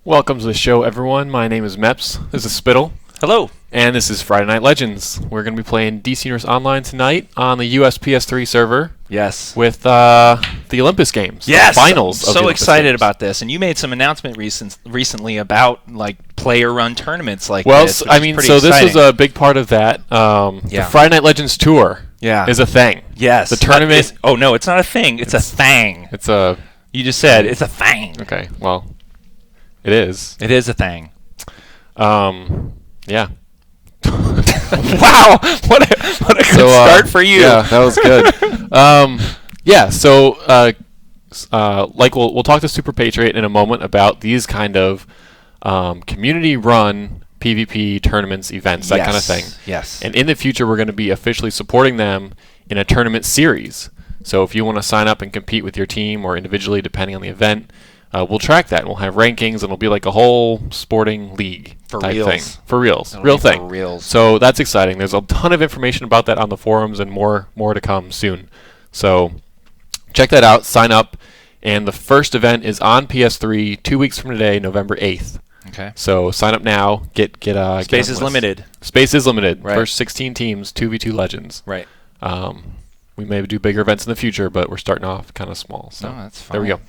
Welcome to the show, everyone. My name is Meps. This is Spittle. Hello. And this is Friday Night Legends. We're going to be playing DC Universe Online tonight on the US PS3 server. Yes. With the Olympus Games. Yes. The finals of the So Olympus excited Games. about this. And you made some announcement recently about like player-run tournaments like well, this. I mean, so this was a big part of that. The Friday Night Legends Tour is a thing. Yes. The tournament. Oh, no, it's not a thing. It's a thing. It's a. You just said it's a thing. Okay. Well, it is. It is a thing. Yeah. Wow. What a good start for you. Yeah, that was good. We'll talk to Super Patriot in a moment about these kind of community-run PvP tournaments, events, that kind of thing. Yes. And in the future, we're going to be officially supporting them in a tournament series. So if you want to sign up and compete with your team or individually, depending on the event, we'll track that. And we'll have rankings, and it'll be like a whole sporting league type thing. For reals. Real thing. For reals. So that's exciting. There's a ton of information about that on the forums and more to come soon. So check that out. Sign up. And the first event is on PS3 2 weeks from today, November 8th. Okay. So sign up now. Space is limited. Space is limited. Right. First 16 teams, 2v2 Legends. Right. We may do bigger events in the future, but we're starting off kind of small. So that's fine. there we go.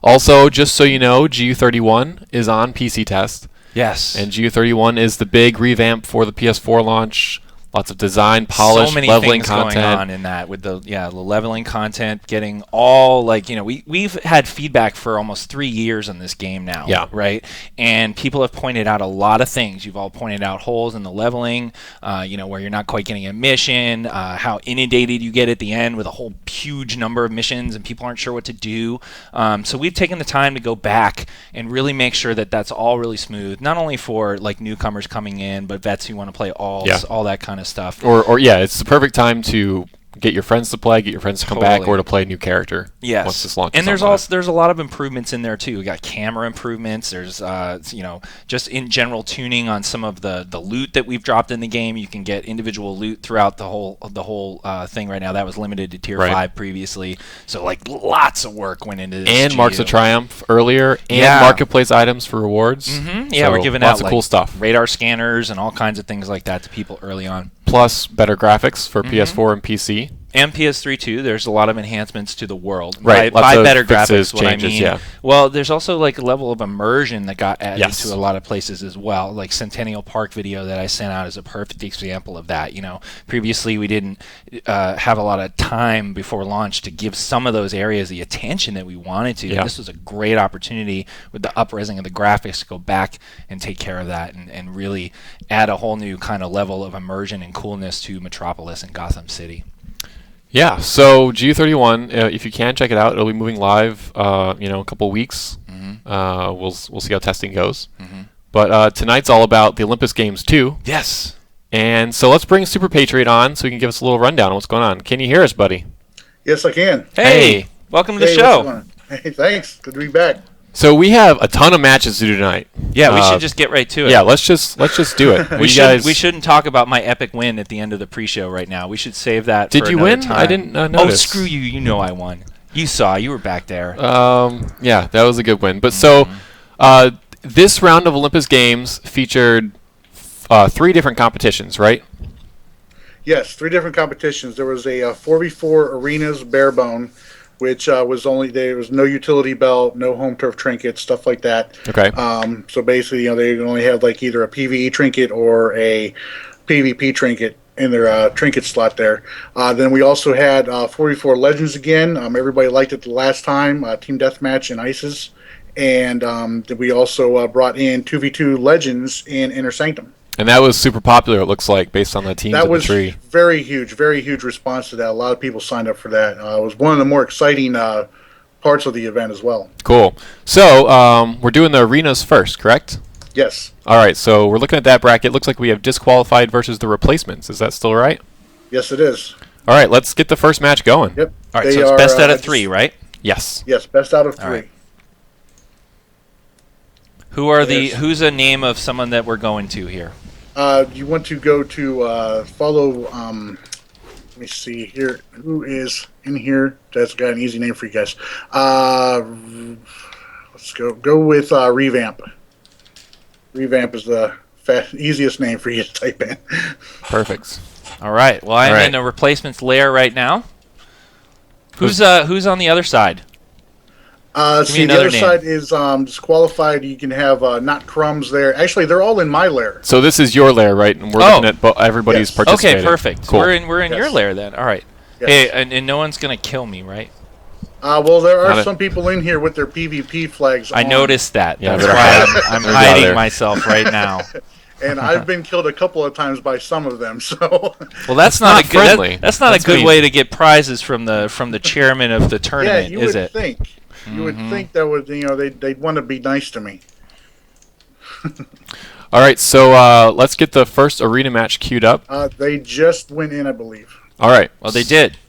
Also, just so you know, GU31 is on PC test. Yes. And GU31 is the big revamp for the PS4 launch. Lots of design, polish, so many leveling things content. going on in that with the leveling content, getting all we've had feedback for almost 3 years on this game now. Yeah. Right. And people have pointed out a lot of things. You've all pointed out holes in the leveling, where you're not quite getting a mission, how inundated you get at the end with a whole huge number of missions and people aren't sure what to do. So we've taken the time to go back and really make sure that that's all really smooth, not only for like newcomers coming in, but vets who want to play all that kind of stuff. Or it's the perfect time to get your friends to play, get your friends to come back, or to play a new character. Yes. Once this launches. And there's a lot of improvements in there too. We got camera improvements. There's just in general tuning on some of the loot that we've dropped in the game. You can get individual loot throughout the whole thing right now. That was limited to tier 5 previously. So like lots of work went into this. And GU. Marks of Triumph earlier, and marketplace items for rewards. Mm-hmm. Yeah, so we're giving lots out of cool stuff. Radar scanners and all kinds of things like that to people early on. Plus better graphics for PS4 and PC. And PS3 too. There's a lot of enhancements to the world. Right. By better fixes, graphics, what changes, I mean. Yeah. Well, there's also like a level of immersion that got added Yes. to a lot of places as well. Like Centennial Park video that I sent out is a perfect example of that. Previously we didn't have a lot of time before launch to give some of those areas the attention that we wanted to. Yeah. This was a great opportunity with the up-resing of the graphics to go back and take care of that and really add a whole new kind of level of immersion and coolness to Metropolis and Gotham City. Yeah, so GU31, if you can check it out, it'll be moving live, in a couple weeks. Mm-hmm. We'll see how testing goes. Mm-hmm. But tonight's all about the Olympus Games II. Yes. And so let's bring Super Patriot on so he can give us a little rundown on what's going on. Can you hear us, buddy? Yes, I can. Hey. Welcome to the show. Hey, thanks. Good to be back. So we have a ton of matches to do tonight. Yeah, we should just get right to it. Yeah, let's just do it. We shouldn't talk about my epic win at the end of the pre-show right now. We should save that. Did for you another win? time. I didn't notice. Oh, screw you! You know I won. You saw. You were back there. Yeah, that was a good win. But this round of Olympus Games featured 3 different competitions, right? Yes, 3 different competitions. There was a 4v4 arenas barebone, which there was no utility belt, no home turf trinkets, stuff like that. Okay. So basically, they only have like either a PvE trinket or a PvP trinket in their trinket slot there. Then we also had 4v4 Legends again. Everybody liked it the last time, Team Deathmatch and ISIS. And we also brought in 2v2 Legends in Inner Sanctum. And that was super popular, it looks like, based on the teams That of the 3. was very huge response to that. A lot of people signed up for that. It was one of the more exciting parts of the event as well. Cool. So we're doing the arenas first, correct? Yes. All right, so we're looking at that bracket. Looks like we have disqualified versus the replacements. Is that still right? Yes, it is. All right, let's get the first match going. Yep. All right, so it's best out of 3, right? Yes. Yes, best out of 3. All right. Who's a name of someone that we're going to here? You want to go to follow. Let me see here. Who is in here? That's got an easy name for you guys. Let's go with Revamp. Revamp is the easiest name for you to type in. Perfect. All right. Well, I'm in a replacements layer right now. Who's on the other side? See, the other side is disqualified. You can have not Crumbs there. Actually, they're all in my lair. So this is your lair, right? And we're looking at everybody's participating. Okay, perfect. Cool. We're in your lair then. All right. Yes. Hey, and no one's gonna kill me, right? Well, there are some people in here with their PvP flags I noticed that. Yeah, That's why I'm hiding myself right now. And I've been killed a couple of times by some of them. So. Well, that's not a friendly. good. That's not a good way to get prizes from the chairman of the tournament, you is would it? think. You would think that would they'd want to be nice to me. All right, so let's get the first arena match queued up. They just went in, I believe. All right. Well, they did.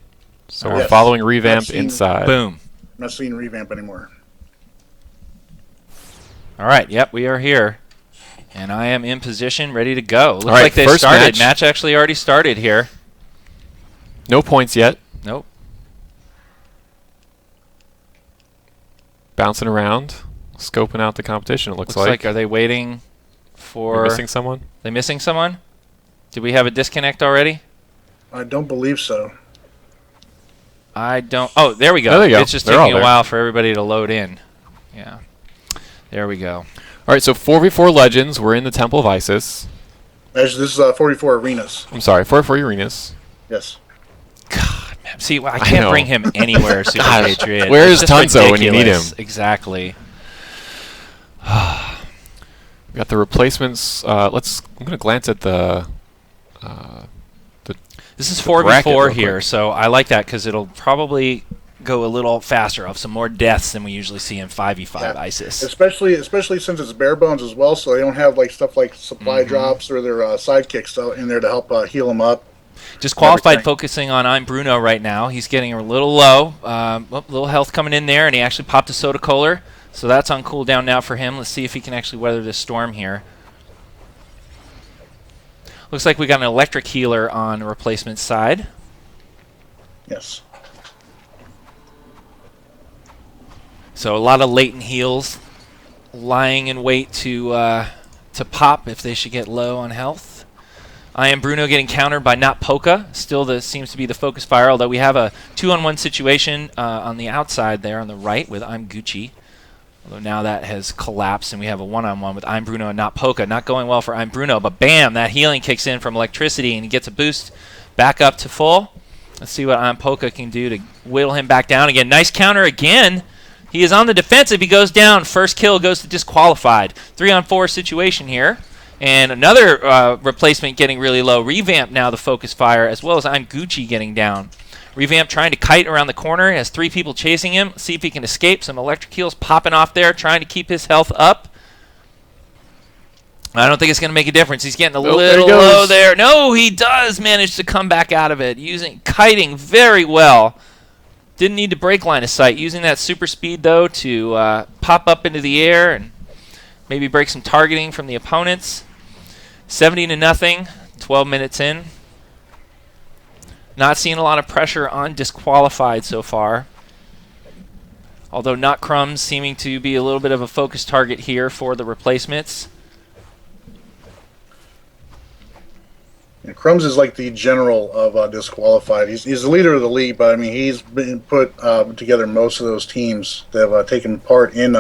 So we're following Revamp inside. Boom. I'm not seeing Revamp anymore. All right. Yep, we are here. And I am in position, ready to go. Looks right, like they first started. Match actually already started here. No points yet. Nope. Bouncing around, scoping out the competition, it looks like. Are they waiting for... Are we missing someone? They missing someone? Did we have a disconnect already? I don't believe so. I don't... Oh, there we go. There they go. It's just They're taking all a there. while for everybody to load in. Yeah. There we go. All right, so 4v4 Legends. We're in the Temple of Isis. Actually, this is 44 Arenas. I'm sorry, 4v4 Arenas. Yes. God, man. See, I can't bring him anywhere, Super Patriot. Where It's is just Tunzo when you need ridiculous. him? Exactly. We got the replacements. I'm going to glance at the This is bracket 4v4 real here, quick. so I like that because it'll probably go a little faster. I'll have some more deaths than we usually see in 5v5 ISIS. Especially since it's bare bones as well, so they don't have like stuff like supply drops or their sidekicks out in there to help heal them up. Disqualified focusing on I'm Bruno right now. He's getting a little low. Little health coming in there, and he actually popped a soda cooler. So that's on cooldown now for him. Let's see if he can actually weather this storm here. Looks like we got an electric healer on replacement side. Yes. So a lot of latent heals lying in wait to pop if they should get low on health. I am Bruno getting countered by Not Polka. Still seems to be the focus fire, although we have a 2-on-1 situation on the outside there on the right with I'm Gucci. Although now that has collapsed and we have a 1-on-1 with I'm Bruno and Not Polka. Not going well for I'm Bruno, but bam, that healing kicks in from electricity and he gets a boost back up to full. Let's see what I'm Polka can do to whittle him back down again. Nice counter again. He is on the defensive. He goes down. First kill goes to disqualified. 3-on-4 situation here. And another replacement getting really low. Revamp now the focus fire, as well as I'm Gucci getting down. Revamp trying to kite around the corner. Has 3 people chasing him. See if he can escape. Some electric heals popping off there, trying to keep his health up. I don't think it's going to make a difference. He's getting a little low there. No, he does manage to come back out of it, kiting very well. Didn't need to break line of sight. Using that super speed, though, to pop up into the air and maybe break some targeting from the opponents. 70-0, 12 minutes in. Not seeing a lot of pressure on disqualified so far. Although Not Crumbs seeming to be a little bit of a focus target here for the replacements. And Crumbs is like the general of disqualified. He's the leader of the league, but I mean he's been put together most of those teams that have taken part in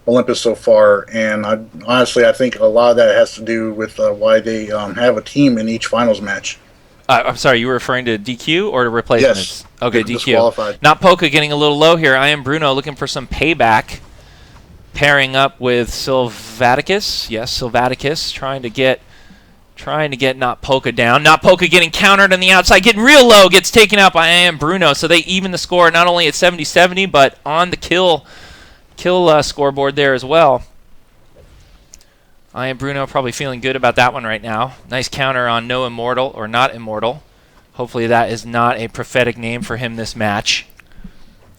Olympus so far, and honestly I think a lot of that has to do with why they have a team in each finals match. I'm sorry, you were referring to DQ or to replacements? Yes. Okay, DQ. Disqualified. Not Polka getting a little low here. I am Bruno looking for some payback. Pairing up with Sylvaticus. Yes, Sylvaticus trying to get Not Polka down. Not Polka getting countered on the outside, getting real low, gets taken out by I am Bruno. So they even the score not only at 70-70, but on the kill scoreboard there as well. I am Bruno probably feeling good about that one right now. Nice counter on No Immortal, or Not Immortal. Hopefully that is not a prophetic name for him this match.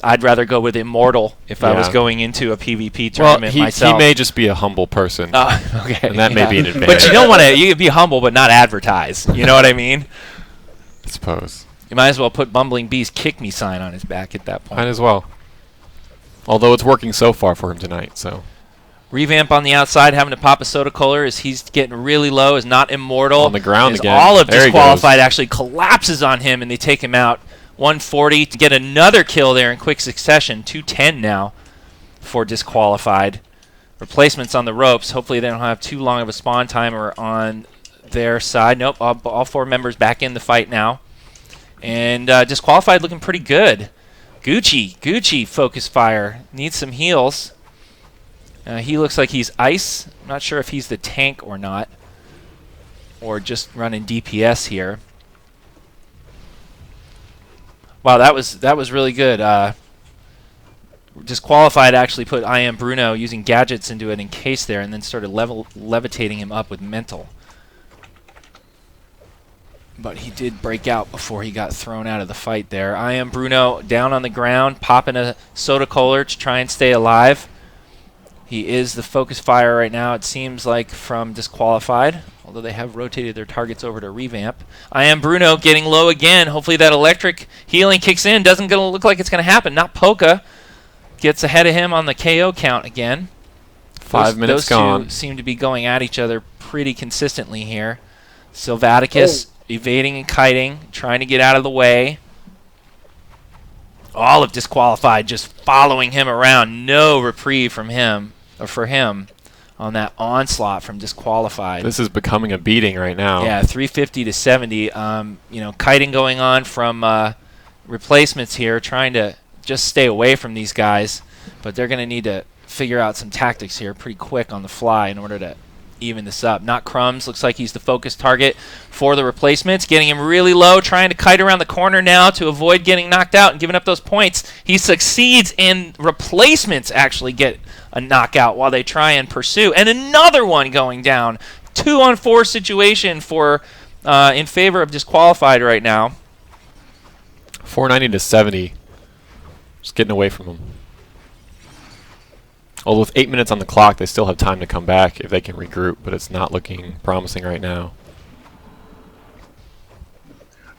I'd rather go with Immortal if I was going into a PvP tournament myself. He may just be a humble person. Okay. And that may be an advantage. But you don't want to. You can be humble, but not advertise. You know what I mean? I suppose. You might as well put Bumbling Bee's kick me sign on his back at that point. Might as well. Although it's working so far for him tonight, so. Revamp on the outside, having to pop a soda cooler as he's getting really low, is not immortal. On the ground as again. All of There he Disqualified actually collapses on him, and they take him out. 140 to get another kill there in quick succession. 210 now for Disqualified. Replacements on the ropes. Hopefully they don't have too long of a spawn timer on their side. Nope, all 4 members back in the fight now. And Disqualified looking pretty good. Gucci focus fire. Needs some heals. He looks like he's ice. I'm not sure if he's the tank or not. Or just running DPS here. Wow, that was really good. Disqualified actually put I Am Bruno using gadgets into an encase there and then started levitating him up with mental. But he did break out before he got thrown out of the fight there. I Am Bruno down on the ground, popping a soda cooler to try and stay alive. He is the focus fire right now, it seems like, from Disqualified, although they have rotated their targets over to Revamp. I Am Bruno getting low again. Hopefully that electric healing kicks in. Doesn't look like it's going to happen. Not Polka. Gets ahead of him on the KO count again. 5 minutes gone. gone. Two seem to be going at each other pretty consistently here. Sylvaticus evading and kiting, trying to get out of the way. All of Disqualified just following him around. No reprieve from him, or for him, on that onslaught from Disqualified. This is becoming a beating right now. Yeah, 350 to 70. You know, kiting going on from replacements here, trying to just stay away from these guys. But they're going to need to figure out some tactics here pretty quick on the fly in order to even this up. Not Crumbs. Looks like he's the focus target for the replacements. Getting him really low, trying to kite around the corner now to avoid getting knocked out and giving up those points. He succeeds, and replacements actually get a knockout while they try and pursue. And another one going down. 2-on-4 situation for in favor of Disqualified right now. 490 to 70. Just getting away from him. Although with 8 minutes on the clock, they still have time to come back if they can regroup, but it's not looking promising right now.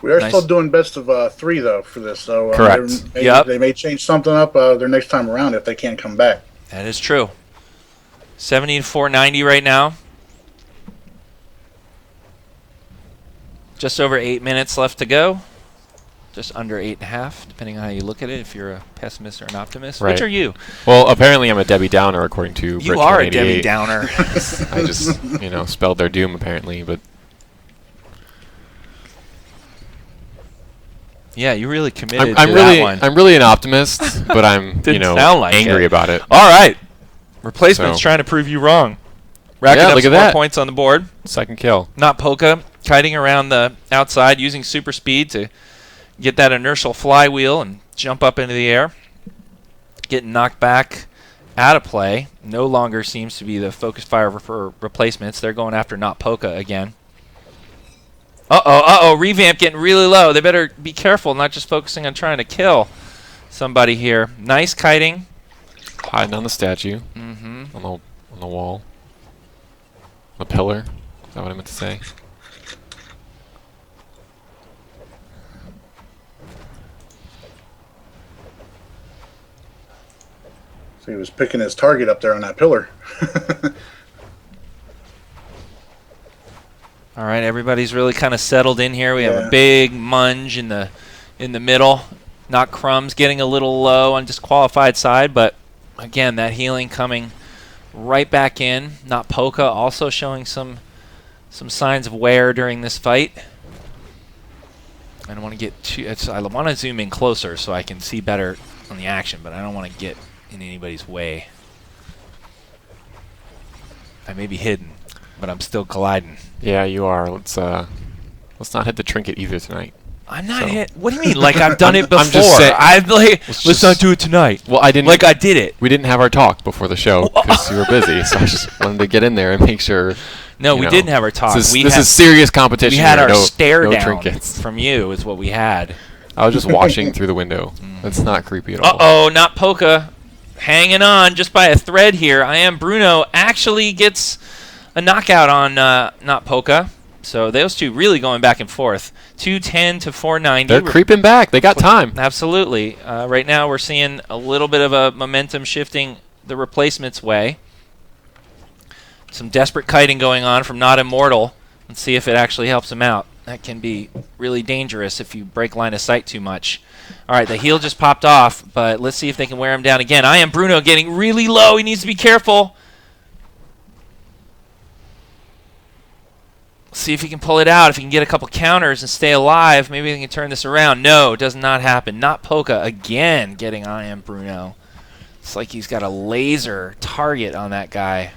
We are still doing best of 3, though, for this. So correct. They may change something up their next time around if they can't come back. That is true. 70 to 490 right now. Just over 8 minutes left to go. Just under 8.5, depending on how you look at it, if you're a pessimist or an optimist. Right. Which are you? Well, apparently I'm a Debbie Downer, according to You are a Debbie 88. Downer. I just, spelled their doom, apparently, but... Yeah, you really committed I'm to really, that one. I'm really an optimist, but I'm, sound like angry it. about it. All right. Replacement's So- trying to prove you wrong. Racking Yeah, up look some at more that. points on the board. Second kill. Not Polka, kiting around the outside, using super speed to get that inertial flywheel and jump up into the air. Getting knocked back out of play. No longer seems to be the focus fire for replacements. They're going after Not Polka again. Revamp getting really low. They better be careful, not just focusing on trying to kill somebody here. Nice kiting. Hiding on the statue. Mm-hmm. On the wall. The pillar. Is that what I meant to say? So he was picking his target up there on that pillar. All right, everybody's really kind of settled in here. We have Yeah. a big munge in the middle. Not Crumbs getting a little low on Disqualified side, but again, that healing coming right back in. Not Polka also showing some signs of wear during this fight. I don't want to get too. I want to zoom in closer so I can see better on the action, but I don't want to get in anybody's way. I may be hidden, but I'm still colliding. Yeah, you are. Let's not hit the trinket either tonight. I'm not So- hit. What do you mean? Like I've done it before? I'm just saying- Let's just- not do it tonight. Well, I didn't. Like I did it. We didn't have our talk before the show because you were busy, so I just wanted to get in there and make sure. No, we didn't have our talk. This is serious competition. We had here. our no, stare no down trinkets. from you is what we had. I was just watching through the window. That's not creepy at all. Uh-oh, Not Polka hanging on just by a thread here. I Am Bruno actually gets a knockout on Not Polka. So those two really going back and forth. 210 to 490. They're creeping back. They got time. Absolutely. Right now we're seeing a little bit of a momentum shifting the replacement's way. Some desperate kiting going on from Not Immortal. Let's see if it actually helps him out. That can be really dangerous if you break line of sight too much. All right, the heel just popped off, but let's see if they can wear him down again. I Am Bruno getting really low. He needs to be careful. See if he can pull it out. If he can get a couple counters and stay alive, maybe they can turn this around. No, does not happen. Not Polka again getting I Am Bruno. It's like he's got a laser target on that guy.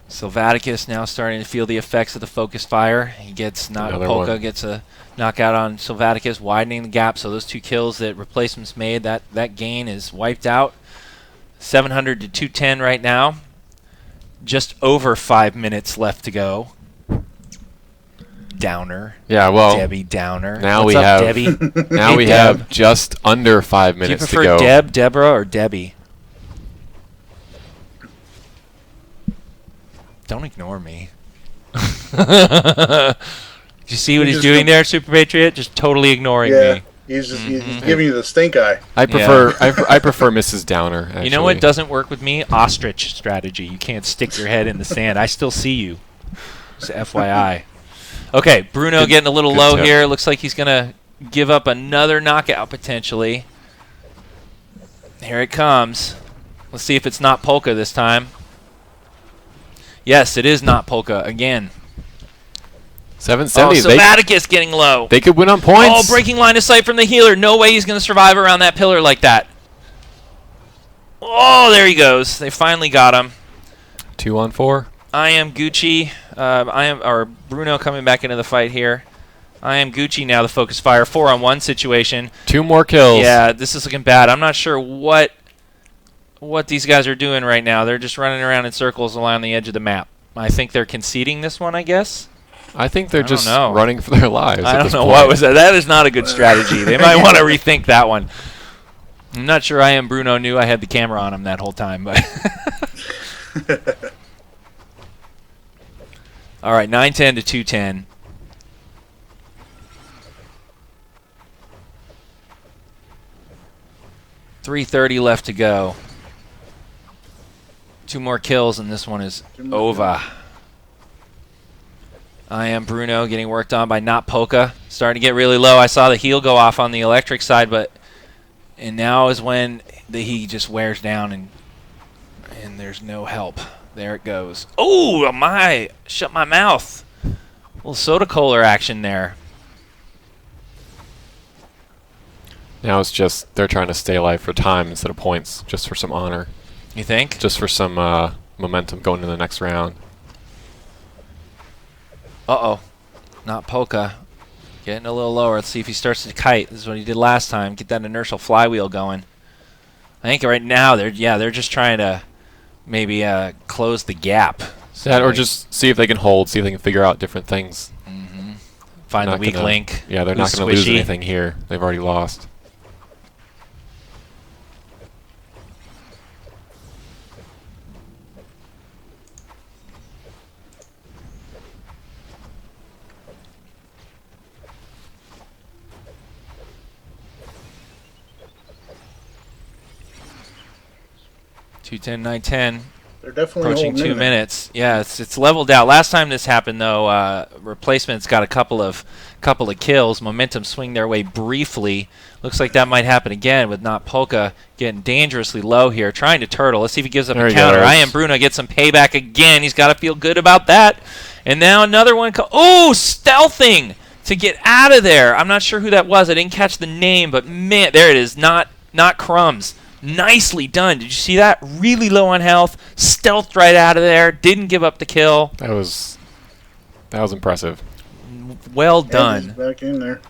Sylvaticus now starting to feel the effects of the focus fire. He gets Polka gets a knockout on Sylvaticus, widening the gap. So those 2 kills that replacements made, that gain is wiped out. 700 to 210 right now. Just over 5 minutes left to go. Downer. Yeah, well, Debbie Downer. Now What's we up, have Debbie? now we have just under 5 minutes to go. Do you prefer Deb, Deborah, or Debbie? Don't ignore me. Did you see what he's doing there, Super Patriot? Just totally ignoring me. He's just he's giving you the stink eye. I prefer I prefer Mrs. Downer. Actually. You know what doesn't work with me? Ostrich strategy. You can't stick your head in the sand. I still see you. Just FYI. Okay, Bruno getting a little low here. Looks like he's gonna give up another knockout potentially. Here it comes. Let's see if it's not Polka this time. Yes, it is not Polka again. 770. Sylvaticus getting low. They could win on points. Oh, breaking line of sight from the healer. No way he's going to survive around that pillar like that. Oh, there he goes. They finally got him. 2 on 4. I Am Gucci. Bruno coming back into the fight here. I Am Gucci now the focus fire. 4-on-1 situation. 2 more kills. Yeah, this is looking bad. I'm not sure what these guys are doing right now. They're just running around in circles along the edge of the map. I think they're conceding this one, I guess. I think they're just running for their lives. I don't know what was that. That is not a good strategy. They might want to rethink that one. I'm not sure I Am Bruno knew I had the camera on him that whole time, but all right, 910 to 210. .330 left to go. 2 more kills, and this one is over. I Am Bruno getting worked on by Not Polka. Starting to get really low. I saw the heel go off on the electric side, and now is when he just wears down, and there's no help. There it goes. Oh, my. Shut my mouth. A little soda cola action there. Now it's just they're trying to stay alive for time instead of points, just for some honor. You think? Just for some momentum going into the next round. Uh-oh. Not Polka. Getting a little lower. Let's see if he starts to kite. This is what he did last time. Get that inertial flywheel going. I think right now they're just trying to maybe close the gap. So or just see if they can hold, see if they can figure out different things. Find the weak link. Yeah, they're not going to lose anything here. They've already lost. .210, 910. They're definitely approaching holding 2 in there. minutes. Yeah, it's leveled out. Last time this happened, though, replacements got a couple of kills. Momentum swing their way briefly. Looks like that might happen again with Not Polka getting dangerously low here, trying to turtle. Let's see if he gives up a counter. I Am Bruno gets some payback again. He's got to feel good about that. And now another one. Oh, stealthing to get out of there. I'm not sure who that was. I didn't catch the name, but man, there it is. Not Crumbs. Nicely done. Did you see that? Really low on health. Stealthed right out of there. Didn't give up the kill. That was impressive. Well And done. he's back in there.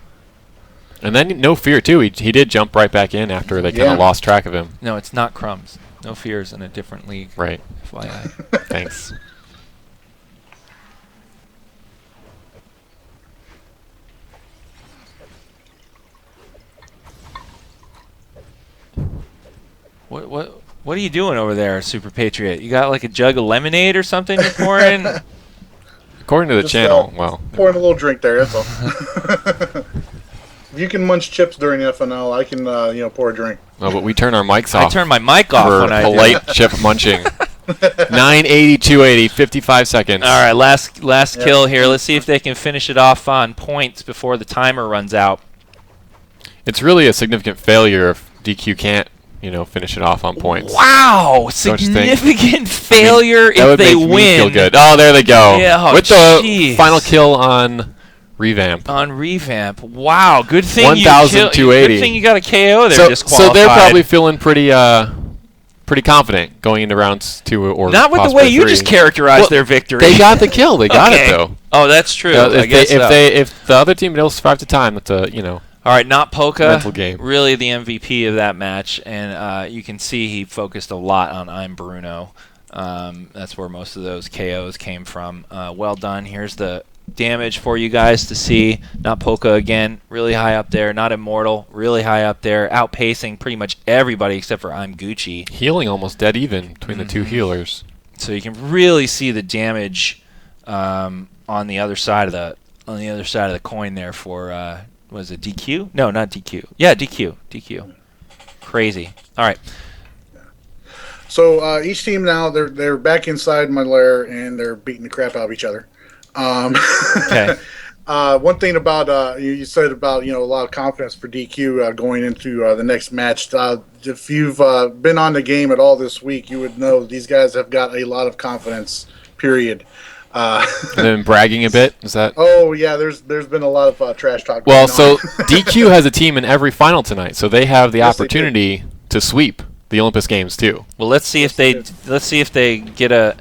And then No Fear, too. He did jump right back in after they kind of lost track of him. No, it's not Crumbs. No Fear's in a different league. Right. FYI. Thanks. What are you doing over there, Super Patriot? You got like a jug of lemonade or something you're pouring? According to the Just, channel, well, pouring a little drink there. That's all. If you can munch chips during FNL, I can pour a drink. no, but we turn our mics off. I turn my mic off for when I do. polite chip munching. 980, 280, 55 seconds. All right, last kill here. Let's see if they can finish it off on points before the timer runs out. It's really a significant failure if DQ can't, finish it off on points. Wow, Don't you think? significant failure That would if they make me win. feel good. Oh, there they go. Yeah, oh, with the jeez. final kill on Revamp. On Revamp. Wow, good thing 1,280. Good thing you got a KO there. So they're probably feeling pretty confident going into rounds 2 or not with the possibly way you 3. just characterized their victory. They got the kill. They got Okay. it though. Oh, that's true. If the other team able to survive the time, that's All right, not Polka. mental game. Really the MVP of that match, and you can see he focused a lot on I'm Bruno. That's where most of those KOs came from. Well done. Here's the damage for you guys to see. Not Polka again, really high up there. Not Immortal, really high up there, outpacing pretty much everybody except for I'm Gucci. Healing almost dead even between the two healers. So you can really see the damage on the other side of the coin there for was it DQ? No, not DQ. Yeah, DQ. Crazy. All right. So each team now they're back inside my lair and they're beating the crap out of each other. Okay. One thing about you said about a lot of confidence for DQ going into the next match. If you've been on the game at all this week, you would know these guys have got a lot of confidence. Period. And then bragging a bit. Is that? Oh yeah, there's been a lot of trash talk. Well, going on. so DQ has a team in every final tonight, so they have the Yes, they opportunity to sweep the Olympus Games II. Well, let's see if they get a.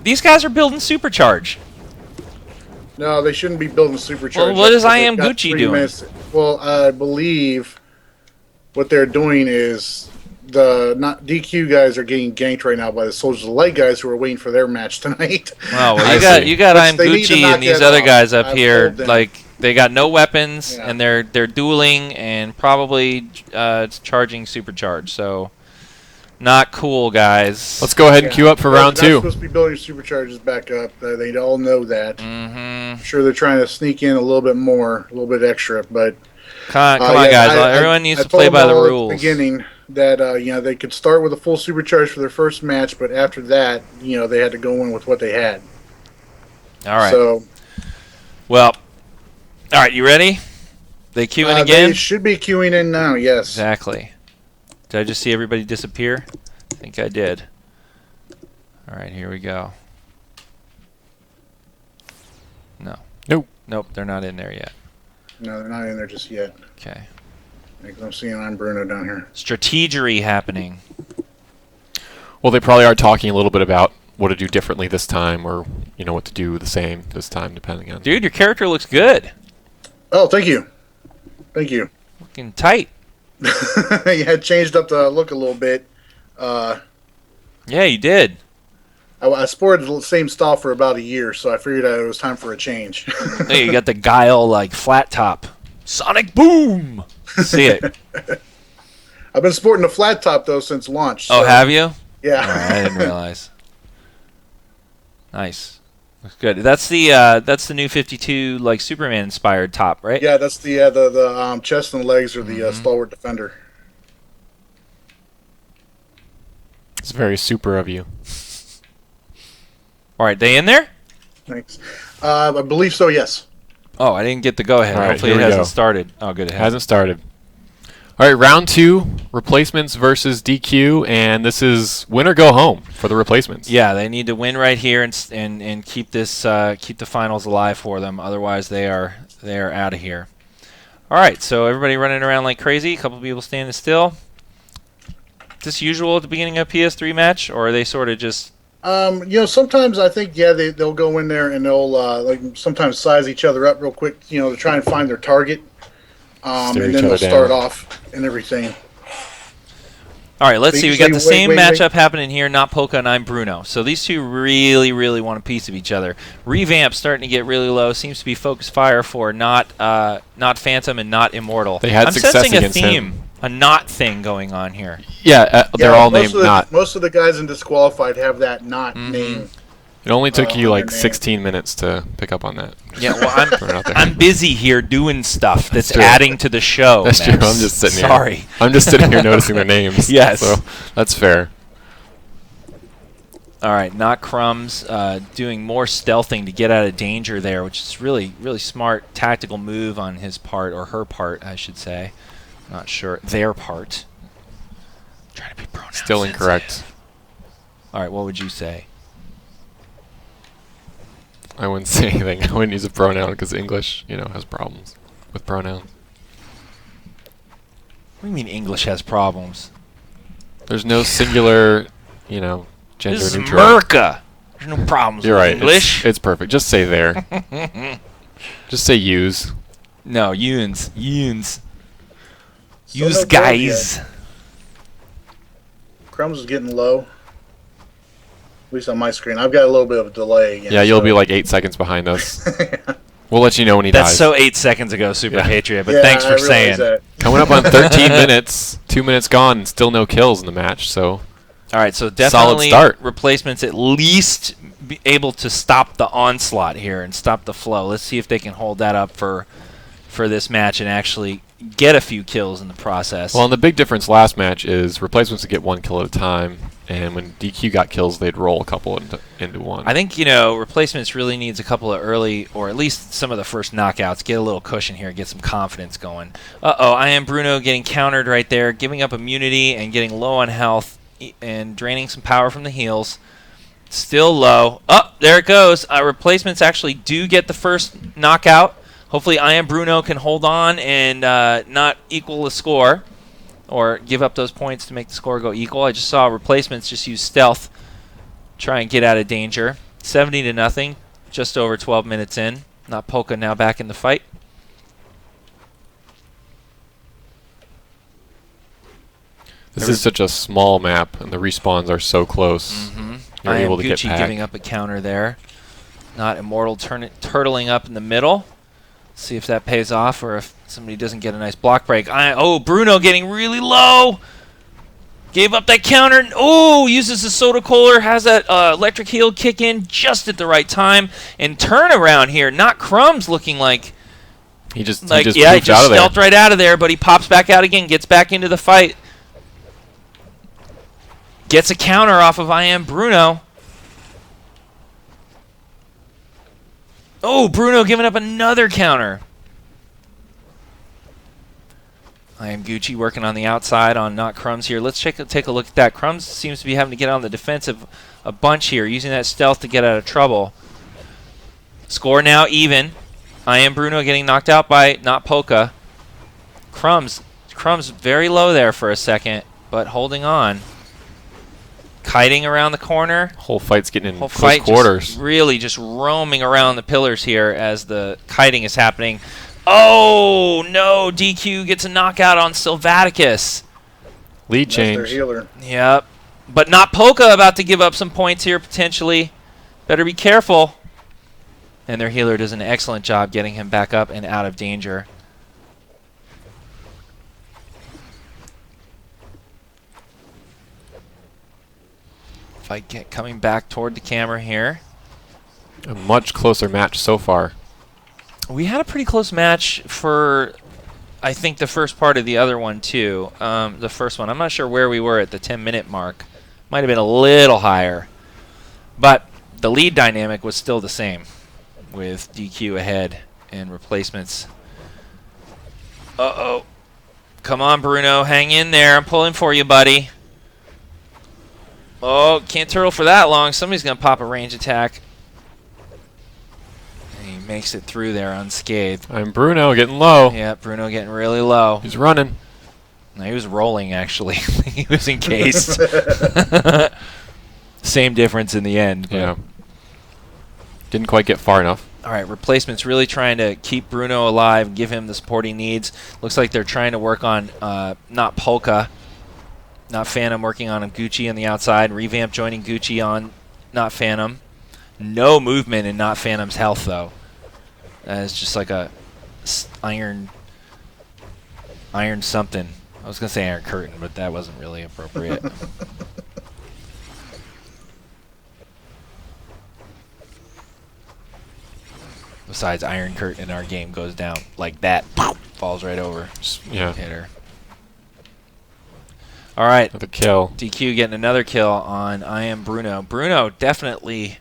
These guys are building Supercharge. No, they shouldn't be building supercharged. Well, what is I They've Am got Gucci 3 doing? minutes. Well, I believe what they're doing is the not DQ guys are getting ganked right now by the Soldiers of Light guys who are waiting for their match tonight. Oh, well, I see. you got Which I'm they need to Gucci knock and these that other off. guys up I've here, told them. like they got no weapons Yeah. and they're dueling and probably charging Supercharge. So not cool, guys. Let's go ahead and queue up for round They're not 2. supposed to be building supercharges back up. They all know that. Mm-hmm. I'm sure they're trying to sneak in a little bit more, a little bit extra, but Come on, yeah, guys. I- Everyone needs I to play told by them the all rules. At the beginning that they could start with a full supercharge for their first match, but after that, they had to go in with what they had. All right. So Well, all right. You ready? They queuing again? They should be queuing in now. Yes. Exactly. Did I just see everybody disappear? I think I did. All right, here we go. No. Nope, they're not in there yet. No, they're not in there just yet. Okay. I'm seeing I'm Bruno down here. Strategery happening. Well, they probably are talking a little bit about what to do differently this time, or what to do the same this time, depending on. Dude, your character looks good. Oh, thank you. Thank you. Looking tight. You had changed up the look a little bit. Yeah, you did. I sported the same style for about a year, so I figured it was time for a change. Hey, you got the Guile like flat top. Sonic Boom. See it. I've been sporting the flat top though since launch. Oh, so- have you? Yeah. Oh, I didn't realize. Nice. Looks good. That's the new 52 like Superman inspired top, right? Yeah, that's the chest and legs are the stalwart defender. It's very super of you. All right, they in there? Thanks. I believe so. Yes. Oh, I didn't get the go ahead. All right, Hopefully here it we hasn't go. started. Oh, good. It Hasn't started. All right, round 2, replacements versus DQ, and this is win or go home for the replacements. Yeah, they need to win right here and keep this keep the finals alive for them. Otherwise, they are out of here. All right, so everybody running around like crazy. A couple people standing still. Is this usual at the beginning of a PS3 match, or are they sort of just? Sometimes I think they'll go in there and they'll like sometimes size each other up real quick, to try and find their target, and Stare then each they'll other start down. off and everything. All right, let's They see. We got the usually same wait. matchup happening here. Not Polka and I'm Bruno. So these two really, really want a piece of each other. Revamp starting to get really low. Seems to be focus fire for not Phantom and not Immortal. They had I'm success sensing a against theme. him. a knot thing going on here. Yeah, they're all most named Not. Most of the guys in Disqualified have that Not name. It only took you on like their name. 16 minutes to pick up on that. Yeah, well, Throwing out there. I'm busy here doing stuff that's true. adding to the show. That's true. Max. I'm just sitting here. Sorry. I'm just sitting here noticing their names. Yes. So that's fair. All right, Not Crumbs doing more stealthing to get out of danger there, which is really, really smart tactical move on his part, or her part, I should say. Not sure. Their part. Trying to be pronoun Still incorrect. sensitive. All right, what would you say? I wouldn't say anything. I wouldn't use a pronoun because English, has problems with pronouns. What do you mean English has problems? There's no singular, gender This is neutral. America. There's no problems You're with right. English. It's perfect. Just say there. Just say use. No, Yuns. Yuns. So Use no guys. yet. Crumbs is getting low. At least on my screen. I've got a little bit of a delay again. Yeah, you'll so- be like 8 seconds behind us. We'll let you know when he That's dies. so 8 seconds ago, Super Yeah. Patriot, but Yeah, thanks I for realize saying. that. Coming up on 13 minutes, 2 minutes gone, and still no kills in the match. So All right, so definitely start. replacements at least be able to stop the onslaught here and stop the flow. Let's see if they can hold that up for this match and actually get a few kills in the process. Well, and the big difference last match is replacements would get 1 kill at a time, and when DQ got kills, they'd roll a couple into one. I think, replacements really needs a couple of early, or at least some of the first knockouts. Get a little cushion here, get some confidence going. Uh-oh, I am Bruno getting countered right there, giving up immunity and getting low on health and draining some power from the heals. Still low. Oh, there it goes. Replacements actually do get the first knockout. Hopefully I am Bruno can hold on and not equal the score or give up those points to make the score go equal. I just saw replacements just use stealth, try and get out of danger. 70-0, just over 12 minutes in. Not Polka now back in the fight. This is such a small map, and the respawns are so close. You're I am able to get Gucci back. giving up a counter there. Not Immortal turtling up in the middle. See if that pays off or if somebody doesn't get a nice block break. Bruno getting really low. Gave up that counter. Oh, uses the soda cooler. Has that electric heel kick in just at the right time. And turnaround here. Not Crumbs looking like... He just he pooped just out of there. stealthed right out of there, but he pops back out again, gets back into the fight. Gets a counter off of I Am Bruno. Oh, Bruno giving up another counter. I Am Gucci working on the outside on Not Crumbs here. Let's take a look at that. Crumbs seems to be having to get on the defensive a bunch here, using that stealth to get out of trouble. Score now even. I Am Bruno getting knocked out by Not Polka. Crumbs very low there for a second, but holding on. Kiting around the corner. Whole fight's getting in Whole close fight quarters. really just roaming around the pillars here as the kiting is happening. Oh, no. DQ gets a knockout on Sylvaticus. Lead That's their change. healer. Yep. But Not Polka about to give up some points here potentially. Better be careful. And their healer does an excellent job getting him back up and out of danger. Fight coming back toward the camera here. A much closer match so far. We had a pretty close match for, I think, the first part of the other one, too. The first one. I'm not sure where we were at the 10-minute mark. Might have been a little higher. But the lead dynamic was still the same, with DQ ahead and replacements. Uh-oh. Come on, Bruno. Hang in there. I'm pulling for you, buddy. Oh, can't turtle for that long. Somebody's going to pop a range attack. And he makes it through there unscathed. I'm Bruno getting low. Yeah, Bruno getting really low. He's running. No, he was rolling, actually. He was encased. Same difference in the end. But. Yeah. Didn't quite get far enough. All right, replacements really trying to keep Bruno alive, give him the support he needs. Looks like they're trying to work on Not Polka. Not Phantom working on Gucci on the outside. Revamp joining Gucci on Not Phantom. No movement in Not Phantom's health, though. It's just like a iron something. I was going to say Iron Curtain, but that wasn't really appropriate. Besides, Iron Curtain in our game goes down like that. Falls right over. Yeah. Hit her. All right. With a kill. DQ getting another kill on I Am Bruno. Bruno definitely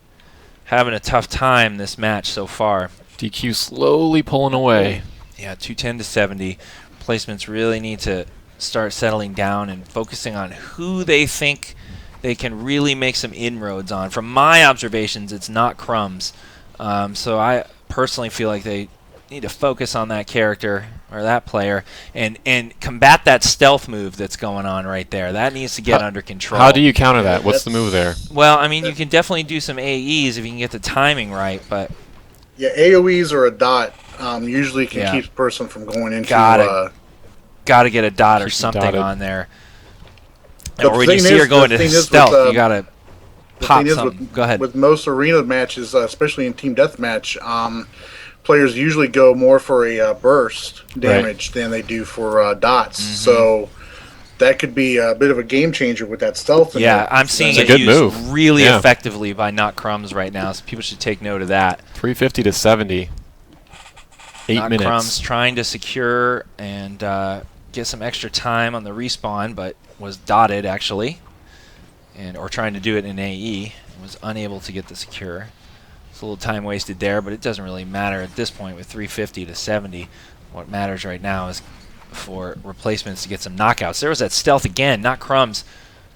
having a tough time this match so far. DQ slowly pulling away. Yeah, 210 to 70. Replacements really need to start settling down and focusing on who they think they can really make some inroads on. From my observations, it's not Crumbs. So I personally feel like they need to focus on that character or that player and combat that stealth move that's going on right there. That needs to get under control. How do you counter that? What's the move there? Well, I mean, you can definitely do some AEs if you can get the timing right, but... Yeah, AoEs or a dot usually can keep a person from going into... Gotta get a dot or something on there. Or when you see her going to stealth, you gotta pop something. Go ahead. With most arena matches, especially in team deathmatch, players usually go more for a burst damage than they do for dots. So that could be a bit of a game changer with that stealth. Yeah, I'm seeing it used really effectively by Not Crumbs right now, so people should take note of that. 350 to 70. 8 Not minutes. Crumbs trying to secure and get some extra time on the respawn, but was dotted actually, or trying to do it in AE, and was unable to get the secure. It's a little time wasted there, but it doesn't really matter at this point with 350 to 70. What matters right now is for replacements to get some knockouts. There was that stealth again. Not Crumbs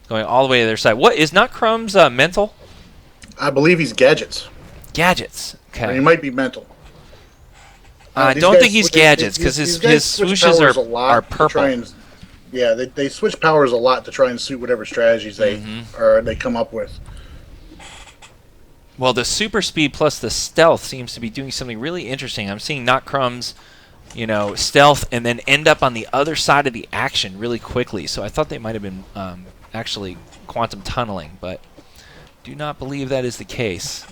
going all the way to their side. What is Not Crumbs mental? I believe he's gadgets. Gadgets. Okay. Or he might be mental. I don't think he's gadgets because his swooshes are purple. They switch powers a lot to try and suit whatever strategies they come up with. Well, the super speed plus the stealth seems to be doing something really interesting. I'm seeing Not Crumbs, stealth and then end up on the other side of the action really quickly. So I thought they might have been actually quantum tunneling, but do not believe that is the case.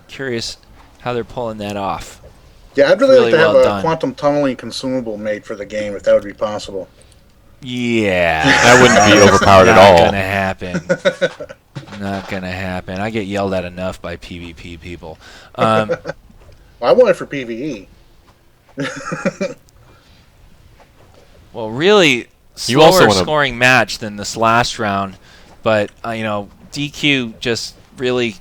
Curious how they're pulling that off. Yeah, I'd really like to have a quantum tunneling consumable made for the game if that would be possible. Yeah. That wouldn't be overpowered at all. Not going to happen. Not going to happen. I get yelled at enough by PvP people. I want it for PvE. Well, really slower scoring match than this last round, but DQ just really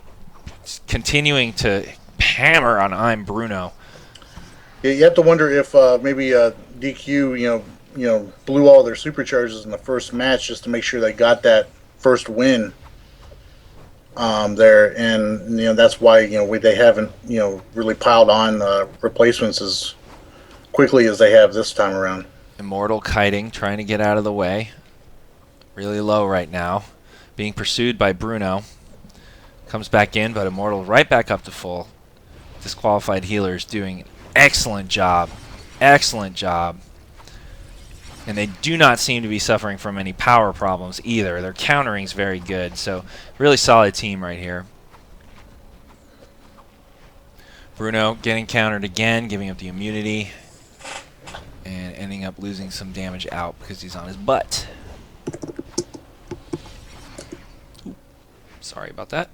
continuing to hammer on I'm Bruno. Yeah, you have to wonder if maybe DQ, blew all their supercharges in the first match just to make sure they got that first win there, and that's why they haven't really piled on replacements as quickly as they have this time around. Immortal kiting, trying to get out of the way. Really low right now. Being pursued by Bruno. Comes back in, but Immortal right back up to full. Disqualified healers doing excellent job. Excellent job. And they do not seem to be suffering from any power problems either. Their countering's very good, so really solid team right here. Bruno getting countered again, giving up the immunity, and ending up losing some damage out because he's on his butt. Ooh, sorry about that.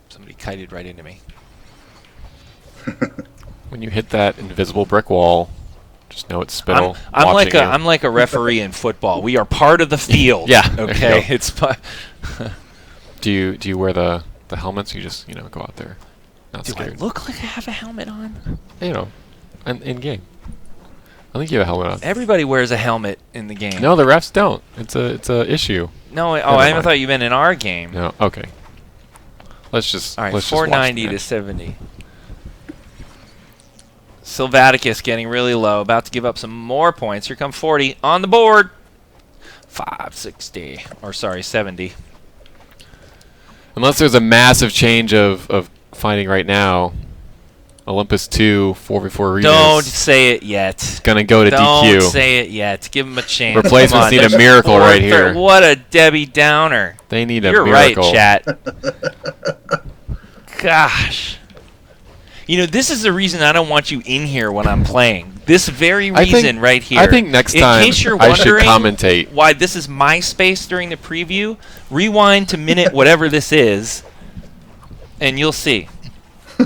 Somebody kited right into me. When you hit that invisible brick wall, just know it's Spittle. I'm like a referee in football. We are part of the field. Yeah. Okay. It's. Do you wear the helmets? You just go out there. Not scared. Do I look like I have a helmet on? In game. I think you have a helmet on. Everybody wears a helmet in the game. No, the refs don't. It's a issue. No. I thought you meant in our game. No. Okay. Let's just. All right. Let's 490 to 70. Sylvaticus getting really low, about to give up some more points. Here come 40 on the board. 560, or sorry, 70. Unless there's a massive change of fighting right now, Olympus 2 4v4 arenas. Don't say it yet. It's gonna go to Don't DQ. Don't say it yet. Give him a chance. Replacements need a miracle right here. What a Debbie Downer. They need a You're miracle. You're right, chat. Gosh. This is the reason I don't want you in here when I'm playing. This very reason right here. I think next time in case you're I should wondering commentate why this is my space during the preview, rewind to minute whatever this is, and you'll see. I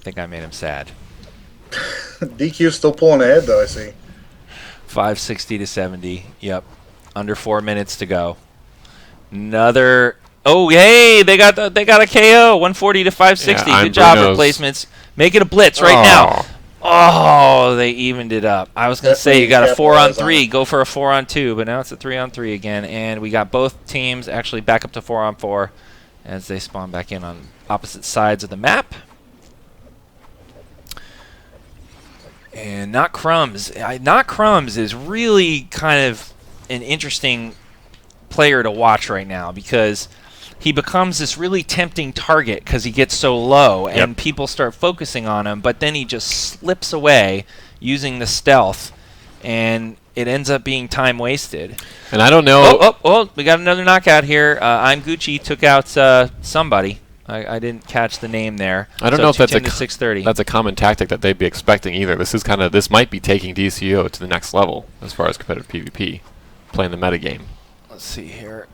think I made him sad. DQ's still pulling ahead, though, I see. 560 to 70. Yep. Under 4 minutes to go. Another. Oh, hey, they got a KO. 140 to 560. Yeah, good job, Bruno's. Replacements. Make it a blitz right now. Oh, they evened it up. I was going to say you got a 4-on-3. Go for a 4-on-2, but now it's a 3-on-3 again. And we got both teams actually back up to 4-on-4 as they spawn back in on opposite sides of the map. And Not Crumbs. Not Crumbs is really kind of an interesting player to watch right now because he becomes this really tempting target because he gets so low and people start focusing on him, but then he just slips away using the stealth, and it ends up being time wasted. And I don't know. Oh, we got another knockout here. I'm Gucci took out somebody. I didn't catch the name there. I don't know if that's a common tactic that they'd be expecting either. This might be taking Dcuo to the next level as far as competitive PvP, playing the metagame. Let's see here.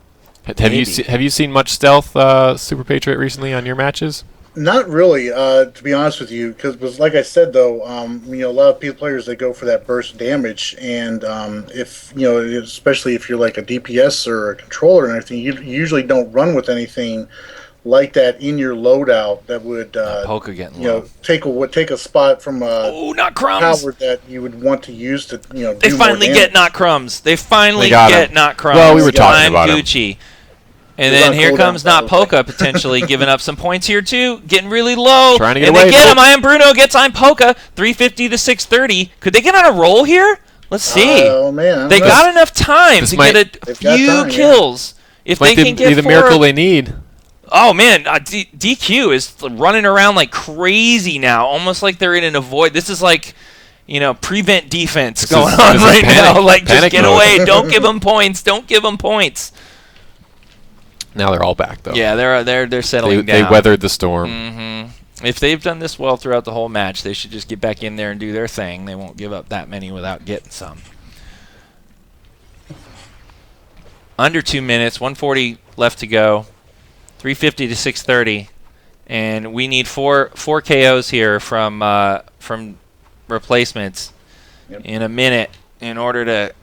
Have you seen much stealth Super Patriot recently on your matches? Not really, to be honest with you, because like I said though, a lot of players they go for that burst damage, and if especially if you're like a DPS or a controller and everything, you usually don't run with anything like that in your loadout that would Polka getting low. take a spot from Not Crumbs. power that you would want to use to They do finally more get Not Crumbs. They finally got get him. Not Crumbs. Well, we were talking I'm about him. Gucci. And He's then on here cooldown, comes Not probably. Polka potentially giving up some points here too, getting really low. Trying to get and away. they get him. I Am Bruno gets I'm Polka. 350 to 630. Could they get on a roll here? Let's see. Oh man, They got enough time This to might- get a They've got few time, yeah. kills. If they Might can be get the 4 miracle they need. Oh man, DQ is running around like crazy now, almost like they're in a void. This is like, prevent defense going on this is right panic- now. Like, just panic get mode. away. Don't give them points. Don't give them points. Now they're all back though. Yeah, they're settling They down. weathered the storm. If they've done this well throughout the whole match, they should just get back in there and do their thing. They won't give up that many without getting some. Under 2 minutes, 140 left to go. 350 to 630, and we need four KOs here from replacements in a minute in order to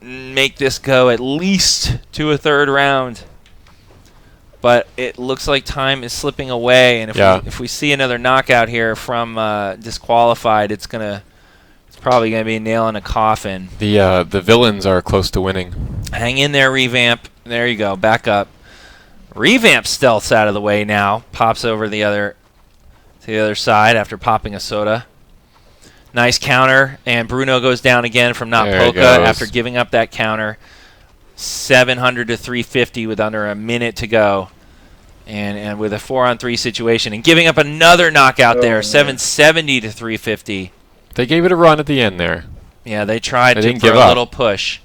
make this go at least to a third round. But it looks like time is slipping away, and if we see another knockout here from disqualified, it's probably gonna be a nail in a coffin. The villains are close to winning. Hang in there, Revamp. There you go. Back up. Revamp stealths out of the way now. Pops over to the other side after popping a soda. Nice counter, and Bruno goes down again from Not There he Polka goes. after giving up that counter. 700 to 350 with under a minute to go, and with a 4-on-3 situation, and giving up another knockout there. man. 770 to 350. They gave it a run at the end there. Yeah, they tried They to didn't for give a up. little push.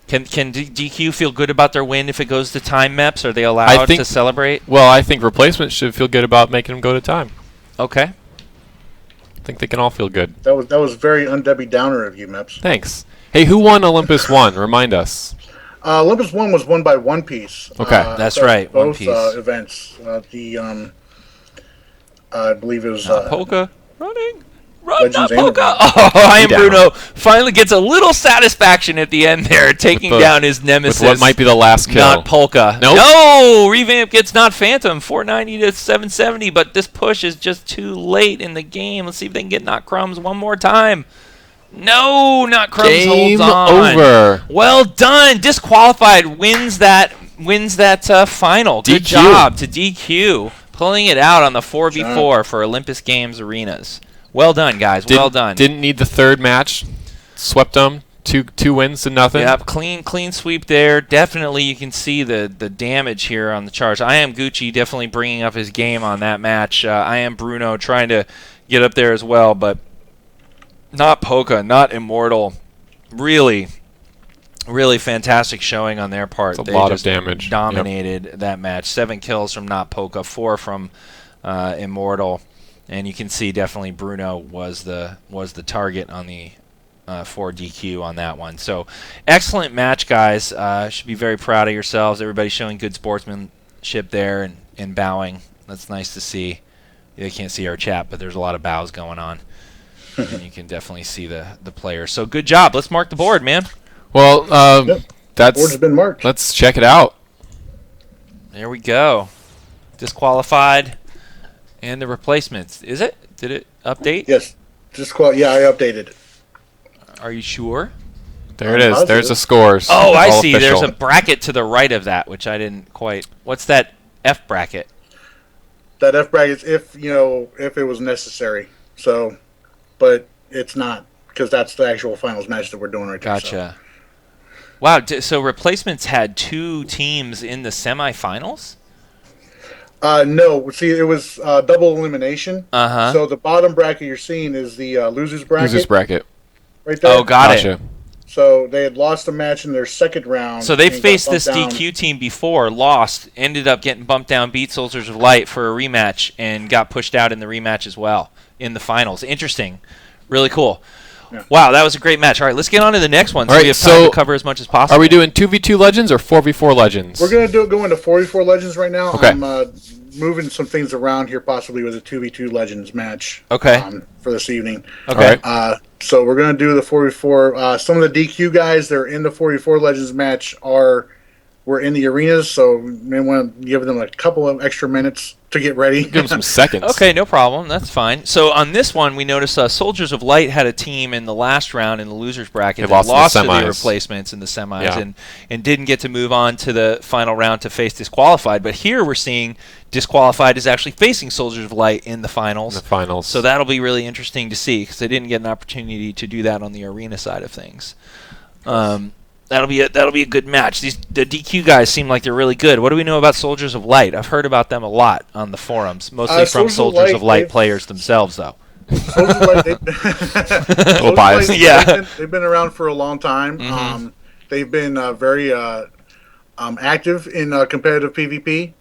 Can DQ feel good about their win if it goes to time maps? Are they allowed to celebrate? Well, I think replacements should feel good about making them go to time. Okay. I think they can all feel good. That was very un-Debbie Downer of you, Meps. Thanks. Hey, who won Olympus 1? Remind us. Olympus 1 was won by One Piece. Okay. That's across right, One both Piece. events. I believe it was Polka running. Run, Legends Not Polka. Aim. Oh, I Am Down. Bruno finally gets a little satisfaction at the end there, taking down his nemesis. With what might be the last kill. Not Polka. Nope. No! Revamp gets Not Phantom, 490 to 770, but this push is just too late in the game. Let's see if they can get Not Crumbs one more time. No! Not Crumbs Game holds on. over. Well done. Disqualified wins that final. Good DQ. job to DQ. Pulling it out on the 4v4 for Olympus Games Arenas. Well done, guys. Well done. Didn't need the third match. Swept them. Two wins to nothing. Yep, clean sweep there. Definitely you can see the damage here on the charge. I Am Gucci definitely bringing up his game on that match. I Am Bruno trying to get up there as well, but Not Polka, Not Immortal. Really Really fantastic showing on their part. It's a They lot of just damage. dominated that match. 7 kills from Not Polka, 4 from Immortal, and you can see definitely Bruno was the target on the for DQ on that one. So excellent match, guys. Should be very proud of yourselves. Everybody showing good sportsmanship there and bowing. That's nice to see. You can't see our chat, but there's a lot of bows going on. And you can definitely see the players. So good job. Let's mark the board, man. Well, Board has been marked. let's check it out. There we go. Disqualified and the replacements. Is it? Did it update? Yes. Yeah, I updated it. Are you sure? There it is. There's the scores. Oh, It's I all see. official. There's a bracket to the right of that, which I didn't quite. What's that F bracket? That F bracket's if it was necessary. So, but it's not, because that's the actual finals match that we're doing right there. Gotcha. Wow. So replacements had 2 teams in the semifinals? No. See, it was double elimination. Uh-huh. So the bottom bracket you're seeing is the losers bracket. Losers bracket. Right there. Oh, got Gotcha. it. So they had lost a match in their second round. So they and got faced this bumped down. DQ team before, lost, ended up getting bumped down, beat Soldiers of Light for a rematch, and got pushed out in the rematch as well in the finals. Interesting. Really cool. Yeah. Wow, that was a great match. All right, let's get on to the next one so All right, we have time so to cover as much as possible. Are we doing 2v2 Legends or 4v4 Legends? We're going to go into 44 Legends right now. Okay. I'm moving some things around here, possibly with a 2v2 Legends match. Okay. For this evening. Okay. All right. So we're going to do the 44. Some of the DQ guys that are in the 44 Legends match were in the arenas, so we may want to give them a couple of extra minutes to get ready. Give them some seconds. Okay, no problem. That's fine. So on this one, we noticed Soldiers of Light had a team in the last round in the losers bracket They that lost in lost the to the semis. replacements in the semis Yeah. and didn't get to move on to the final round to face Disqualified. But here we're seeing Disqualified is actually facing Soldiers of Light in the finals. In the finals. So that'll be really interesting to see because they didn't get an opportunity to do that on the arena side of things. That'll be a good match. The DQ guys seem like they're really good. What do we know about Soldiers of Light? I've heard about them a lot on the forums, mostly from Soldiers of Light players themselves, though. Soldiers of Light, little biased. They've been around for a long time. Mm-hmm. They've been very active in competitive PvP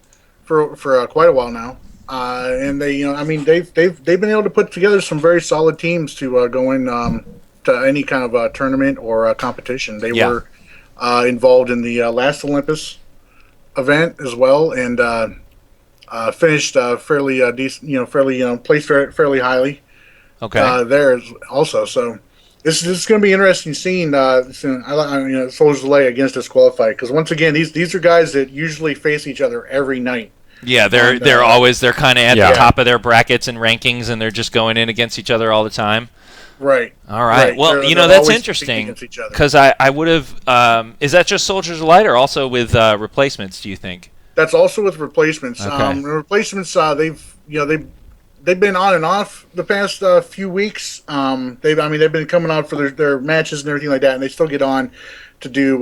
for quite a while now. And they've been able to put together some very solid teams to go in to any kind of tournament or competition. They were involved in the last Olympus event as well, and finished fairly decent. Placed fairly highly. Okay. There also. So this is going to be interesting seeing Soldiers of Light against Disqualified, because once again these are guys that usually face each other every night. Yeah, they're kind of at the top of their brackets and rankings, and they're just going in against each other all the time. Right. All right. Well, They're that's always interesting against each other. because I would have. Is that just Soldiers of Light or also with replacements? Do you think? That's also with replacements. Okay. Replacements, they've been on and off the past few weeks. They've been coming out for their matches and everything like that, and they still get on to do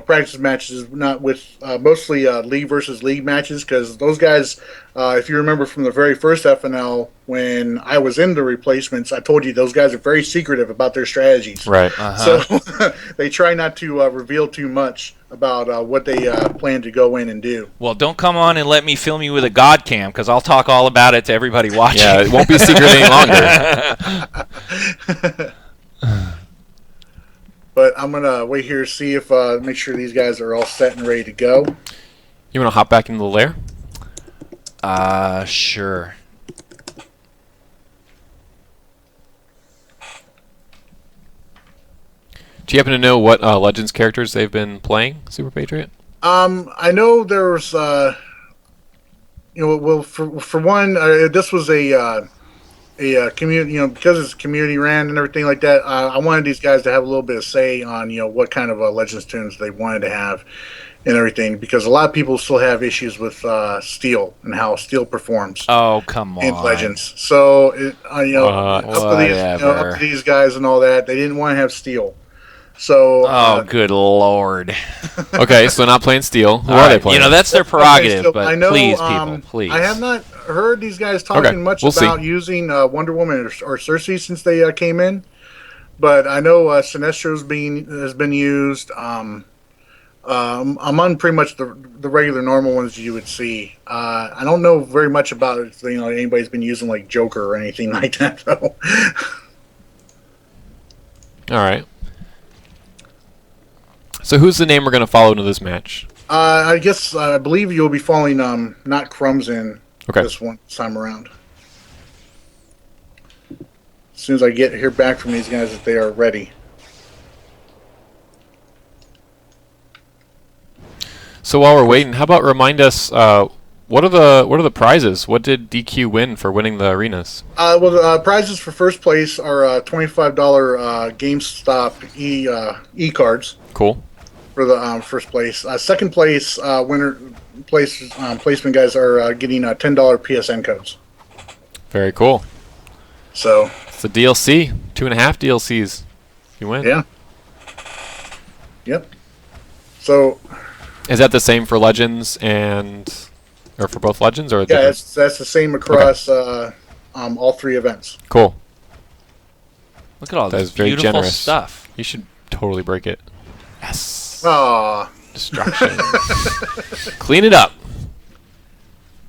practice matches, not with mostly league versus league matches, because those guys, if you remember from the very first FNL when I was in the replacements, I told you those guys are very secretive about their strategies. Right. So they try not to reveal too much about what they plan to go in and do. Well, don't come on and let me film you with a God cam because I'll talk all about it to everybody watching. Yeah, it won't be secret any longer. But I'm gonna wait here to see if make sure these guys are all set and ready to go. You want to hop back into the lair? Sure. Do you happen to know what Legends characters they've been playing, Super Patriot? I know there's for one, this was a community, because it's community ran and everything like that. I wanted these guys to have a little bit of say on what kind of Legends tunes they wanted to have and everything, because a lot of people still have issues with Steel and how Steel performs. Oh, come on. In Legends, so up to these guys and all that, they didn't want to have Steel. So, good Lord. Okay, so not playing Steel. Who are they playing? That's their prerogative, but I know, please, people, please. I have not heard these guys talking much about using Wonder Woman or Cersei since they came in, but I know Sinestro's has been used. I'm on pretty much the regular normal ones you would see. I don't know very much about it. Anybody's been using like Joker or anything like that though. All right. So who's the name we're going to follow into this match? I believe you'll be following not Crumbs in this one time around. As soon as I hear back from these guys that they are ready. So while we're waiting, how about remind us what are the prizes? What did DQ win for winning the arenas? The prizes for first place are $25 GameStop e-cards. Cool. For the first place. Second place placement guys are getting $10 PSN codes. Very cool. So it's the DLC, 2.5 DLCs. You win. Yeah. Yep. So is that the same for Legends or for both Legends or? Yeah, that's the same across all 3 events. Cool. Look at all this beautiful stuff. You should totally break it. Yes. Aww. Destruction. Clean it up.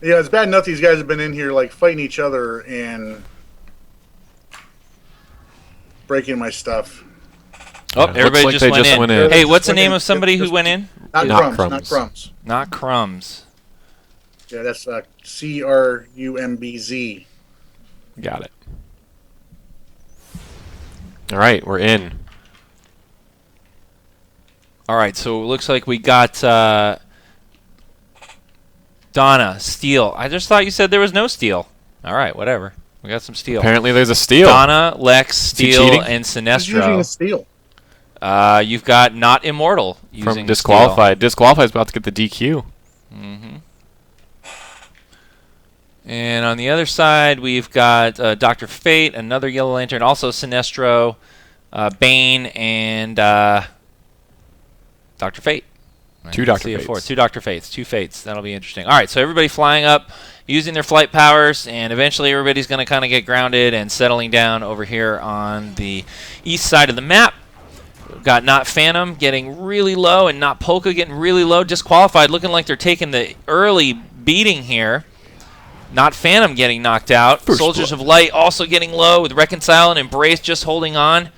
Yeah, it's bad enough these guys have been in here like fighting each other and breaking my stuff. Oh, everybody just went in. Hey, what's the name of somebody who went in? Not Crumbs. Not Crumbs. Yeah, that's CRUMBZ. Got it. All right, we're in. All right, so it looks like we got Donna, Steel. I just thought you said there was no Steel. All right, whatever. We got some Steel. Apparently there's a Steel. Donna, Lex, Steel, and Sinestro. Who's using Steel? You've got Not Immortal using from Disqualified. Steel. Disqualified is about to get the DQ. Mm-hmm. And on the other side, we've got Dr. Fate, another Yellow Lantern, also Sinestro, Bane, and Dr. Fate. Two Dr. Fates. Two Dr. Fates. Two Fates. That'll be interesting. All right, so everybody flying up, using their flight powers, and eventually everybody's going to kind of get grounded and settling down over here on the east side of the map. We've got Not Phantom getting really low and Not Polka getting really low. Disqualified, looking like they're taking the early beating here. Not Phantom getting knocked out. Soldiers of Light also getting low with Reconcile and Embrace just holding on.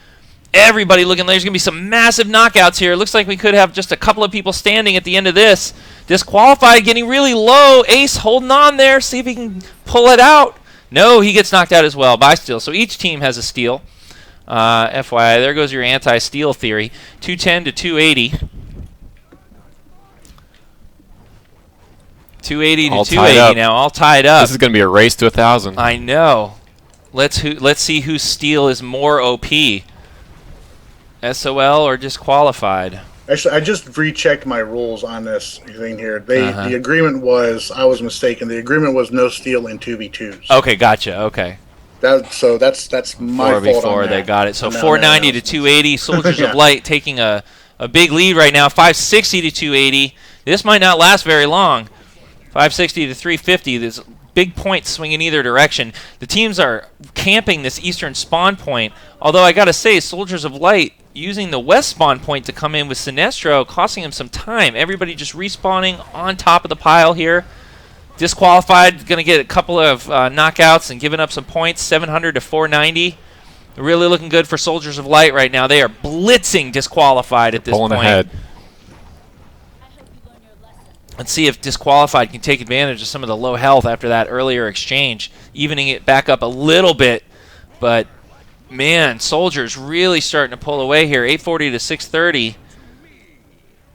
Everybody looking like there's going to be some massive knockouts here. It looks like we could have just a couple of people standing at the end of this. Disqualified getting really low. Ace holding on there. See if he can pull it out. No, he gets knocked out as well by Steel. So each team has a Steel. FYI, there goes your anti-Steel theory. 210 to 280. 280 to 280 now, all tied up. This is going to be a race to 1,000. I know. Let's see whose Steel is more OP. SOL or Disqualified? Actually, I just rechecked my rules on this thing here. The agreement was, I was mistaken. The agreement was no Steel in 2v2s. Okay, gotcha. Okay. That's my fault. 4v4, they got it. So 490 to 280. Soldiers of Light taking a big lead right now. 560 to 280. This might not last very long. 560 to 350. There's big points swinging either direction. The teams are camping this eastern spawn point. Although I got to say, Soldiers of Light using the west spawn point to come in with Sinestro, costing him some time. Everybody just respawning on top of the pile here. Disqualified, going to get a couple of knockouts and giving up some points, 700 to 490. Really looking good for Soldiers of Light right now. They are blitzing Disqualified at this point. Pulling ahead. Let's see if Disqualified can take advantage of some of the low health after that earlier exchange, evening it back up a little bit. But, man, Soldiers really starting to pull away here. 840 to 630.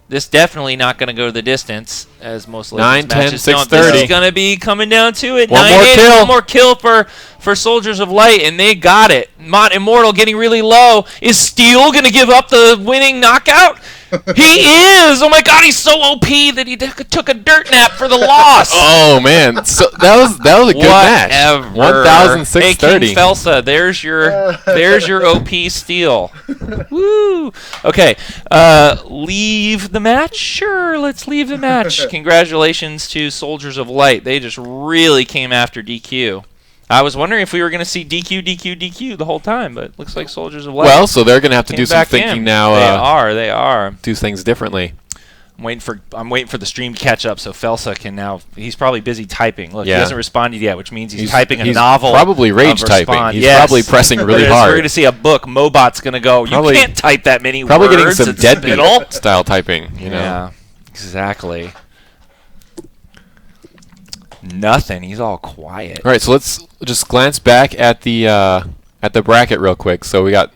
This definitely not going to go the distance, as most Legends matches don't. This is going to be coming down to it. 1 more kill for Soldiers of Light, and they got it. Not Immortal getting really low. Is Steel going to give up the winning knockout? He is! Oh my god, he's so OP that he took a dirt nap for the loss. Oh man, so that was a good match. 1,630. Hey, King Felsa, there's your OP Steel. Woo! Okay, leave the match? Sure, let's leave the match. Congratulations to Soldiers of Light. They just really came after DQ. I was wondering if we were going to see DQ the whole time, but looks like Soldiers of Light. Well, so they're going to have to do some thinking now. They are. Do things differently. I'm waiting for the stream to catch up so Felsa can now. He's probably busy typing. Look, Yeah. he hasn't responded yet, which means he's typing a novel. Probably rage of typing. response. He's Yes. probably pressing really We're hard. going to see a book. Mobot's going to go. Probably- You can't type that many Probably words. getting some It's deadbeat spittle. style typing. You know. Yeah, exactly. Nothing. He's all quiet. All right, so let's just glance back at the bracket real quick. So we got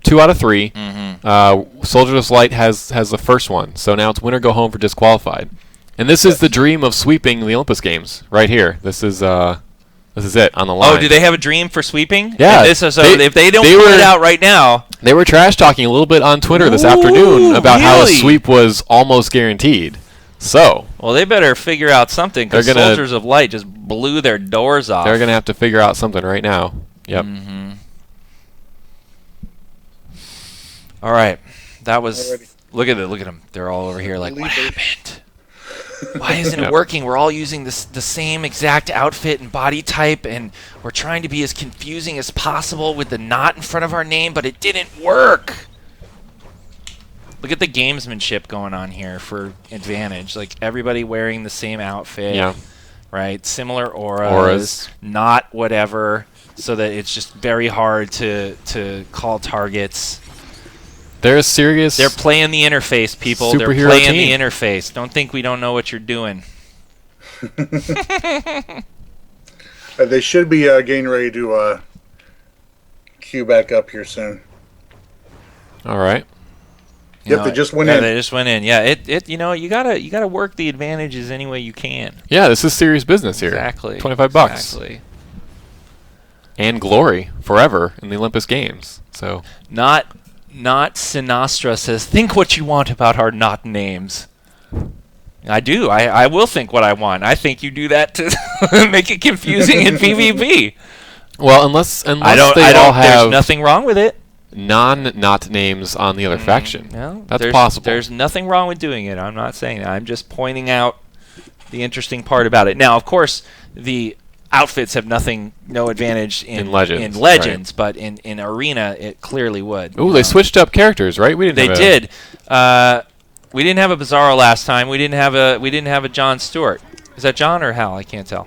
2 out of 3. Soldiers of Light has the first one. So now it's win or go home for disqualified. And this is the dream of sweeping the Olympus Games right here. This is it on the line. Oh, do they have a dream for sweeping? Yeah. And if they don't put it out right now. They were trash talking a little bit on Twitter this afternoon about how a sweep was almost guaranteed. So, Well, they better figure out something because They're gonna- Soldiers of Light just blew their doors off. they're going to have to figure out something right now. Yep. All right. That was. Alrighty. Look at them. They're all over here like, what Believe it. happened? Why isn't Yep. it working? We're all using the same exact outfit and body type, and we're trying to be as confusing as possible with the knot in front of our name, but it didn't work. Look at the gamesmanship going on here for advantage. Like everybody wearing the same outfit, Yeah. right? Similar auras, Auras. not whatever, so that it's just very hard to call targets. They're a serious. They're playing the interface, people. They're Superhero playing team. the interface. Don't think we don't know what you're doing. They should be getting ready to queue back up here soon. All right. Yep, they just went in. They just went in. Yeah, it you gotta work the advantages any way you can. Yeah, this is serious business here. Exactly. $25. Exactly. And glory forever in the Olympus Games. So Not Sinastra says, think what you want about our not names. I do. I will think what I want. I think you do that to make it confusing in PvP. well, unless I they don't. all There's have nothing wrong with it. non-not names on the other faction. No, That's there's, possible. There's nothing wrong with doing it. I'm not saying that. I'm just pointing out the interesting part about it. Now, of course, the outfits have no advantage in Legends, but in Arena, it clearly would. Ooh, they switched up characters, right? We didn't. They have did. We didn't have a Bizarro last time. We didn't have a John Stewart. Is that John or Hal? I can't tell.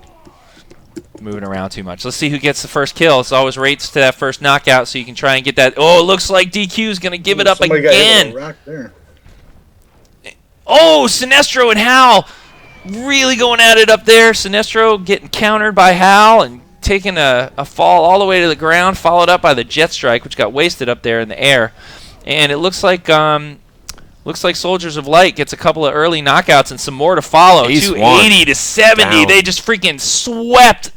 Moving around too much. Let's see who gets the first kill. It's always rates to that first knockout, so you can try and get that. Oh, it looks like DQ's gonna give it up Somebody got hit with again. a rock there. Oh, Sinestro and Hal really going at it up there. Sinestro getting countered by Hal and taking a fall all the way to the ground, followed up by the jet strike, which got wasted up there in the air. And it looks like Soldiers of Light gets a couple of early knockouts and some more to follow. Ace 280 to 70. Down. They just freaking swept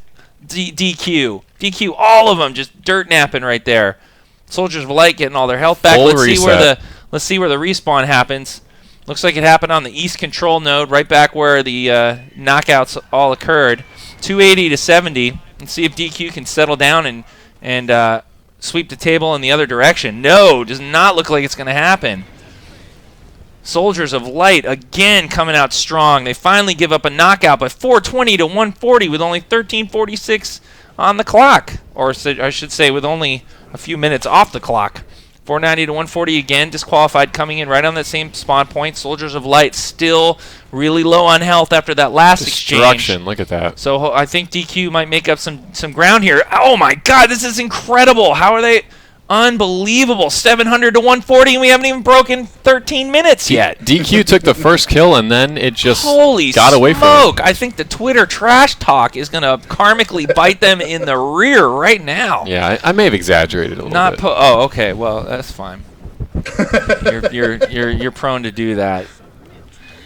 DQ. DQ, all of them just dirt napping right there. Soldiers of Light getting all their health back. Full Let's reset. see where the respawn happens. Looks like it happened on the east control node, right back where the knockouts all occurred. 280 to 70. Let's see if DQ can settle down and sweep the table in the other direction. No, does not look like it's going to happen. Soldiers of Light again coming out strong. They finally give up a knockout, but 420 to 140 with only 13:46 on the clock, or I should say with only a few minutes off the clock. 490 to 140 again, disqualified coming in right on that same spawn point. Soldiers of Light still really low on health after that last exchange. Destruction. Look at that. So I think DQ might make up some ground here. Oh my God, this is incredible. How are they? Unbelievable. 700 to 140, and we haven't even broken 13 minutes yet. DQ took the first kill, and then it just Holy got away from smoke. I think the Twitter trash talk is going to karmically bite them in the rear right now. him. Yeah, I may have exaggerated a little bit. Oh, okay. Well, that's fine. You're prone to do that.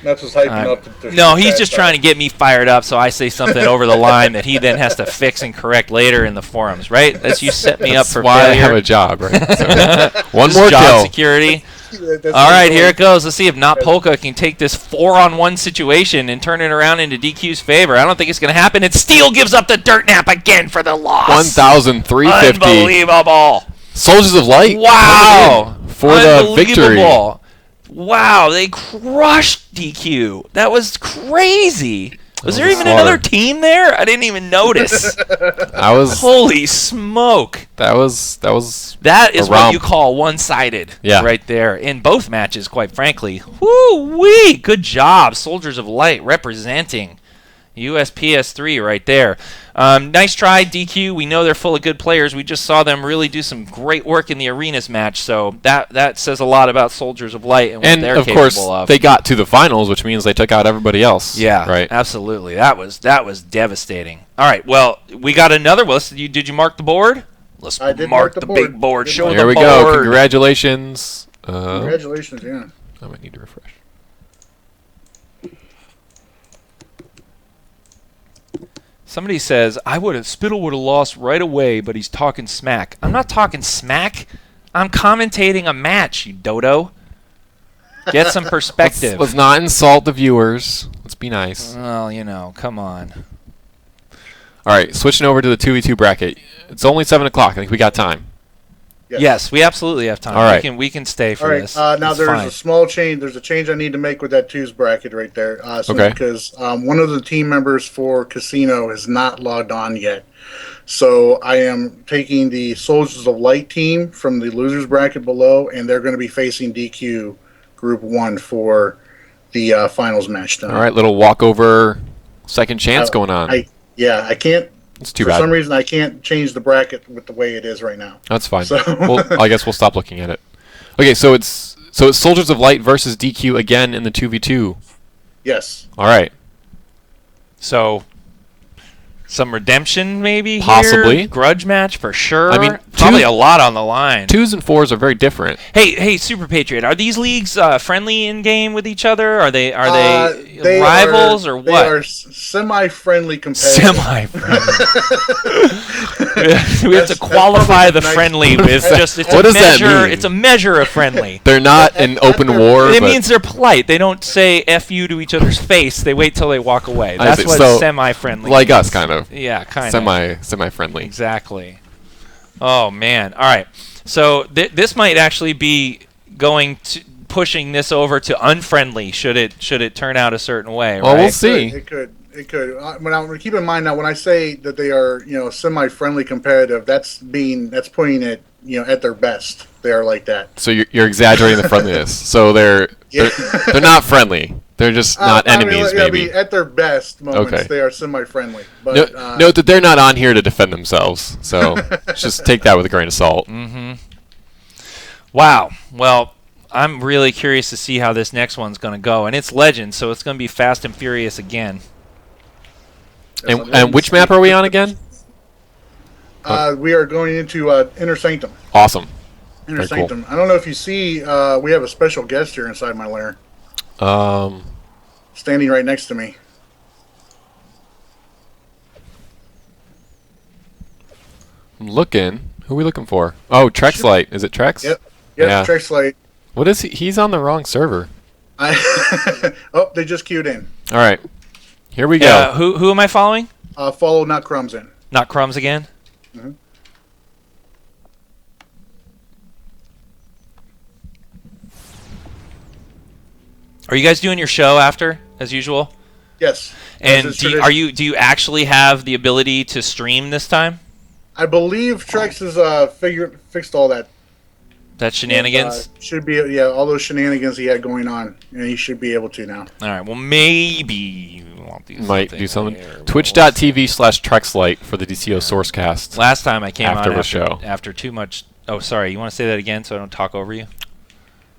That's what's hyping up. No, he's just trying to get me fired up, so I say something over the line that he then has to fix and correct later in the forums, right? That's you set me up That's for why failure. I have a job, right? So, one Just more job kill. security. That's All right, here it goes. Let's see if Not Polka can take this 4-on-1 situation and turn it around into DQ's favor. I don't think it's going to happen. And Steel gives up the dirt nap again for the loss. 1,350. Unbelievable. Soldiers of Light. Wow. coming in for the victory. Unbelievable. Wow, they crushed DQ. That was crazy. Was there even another team there? I didn't even notice. Holy smoke! That is what you call one-sided. Yeah. Right there in both matches. Quite frankly, woo-wee! Good job, Soldiers of Light representing US PS3 right there. Nice try, DQ. We know they're full of good players. We just saw them really do some great work in the arenas match, so that says a lot about Soldiers of Light and what they're capable of. And, of course, they got to the finals, which means they took out everybody else. Yeah, right? Absolutely. That was devastating. All right, well, we got another. Did you mark the board? Let's mark the big board. Show the board. Here we go. Congratulations. Congratulations, yeah. I might need to refresh. Somebody says, Spittle would have lost right away, but he's talking smack. I'm not talking smack. I'm commentating a match, you dodo. Get some perspective. Let's not insult the viewers. Let's be nice. Well, come on. All right, switching over to the 2v2 bracket. It's only 7 o'clock. I think we got time. Yes, we absolutely have time. All right. We can stay for this. Now there's a small change. There's a change I need to make with that twos bracket right there. Because one of the team members for Casino is not logged on yet. So I am taking the Soldiers of Light team from the losers bracket below, and they're going to be facing DQ Group 1 for the finals match tonight. All right, little walkover second chance going on. I can't. It's too bad. For some reason, I can't change the bracket with the way it is right now. That's fine. So I guess we'll stop looking at it. Okay, so it's Soldiers of Light versus DQ again in the 2v2. Yes. All right. So some redemption maybe possibly here? Grudge match for sure. I mean, probably a lot on the line. 2s and 4s are very different. Hey, Super Patriot, are these leagues friendly in game with each other? Are they rivals or what? They are semi-friendly competitive. Semi-friendly. We have to qualify the friendly with just what does that mean? It's a measure of friendly. They're not in open war. It means they're polite. They don't say "f you" to each other's face. They wait till they walk away. That's what semi-friendly. Like us, kind of. Yeah, kind of. Semi-friendly. Exactly. Oh man! All right. So this might actually be pushing this over to unfriendly. Should it turn out a certain way? Well, right? we'll see. It could. Keep in mind now when I say that they are semi-friendly competitive, that's putting it at their best. They are like that. So you're exaggerating the friendliness. So they're not friendly. They're just not enemies, maybe. At their best moments, they are semi-friendly. But note that they're not on here to defend themselves, so just take that with a grain of salt. Mm-hmm. Wow. Well, I'm really curious to see how this next one's going to go. And it's Legend, so it's going to be Fast and Furious again. And which map are we on again? We are going into Inner Sanctum. Awesome. Inner Sanctum. Cool. I don't know if you see, we have a special guest here inside my lair. Standing right next to me. I'm looking. Who are we looking for? Oh, Trex Light. Is it Trex? Yep. Yeah. Trex Light. What is he? He's on the wrong server. Oh, they just queued in. All right. Here we go. Who am I following? Follow Not Crumbs in. Not Crumbs again? Mm-hmm. Are you guys doing your show after, as usual? Yes. And do you actually have the ability to stream this time? I believe Trex has fixed all that. That shenanigans? Should be, all those shenanigans he had going on, and he should be able to now. All right, well, maybe we'll do something. Twitch.tv/TrexLight for the Dcuo Sourcecast. Last time I came after the show. After too much... Oh, sorry, you want to say that again so I don't talk over you?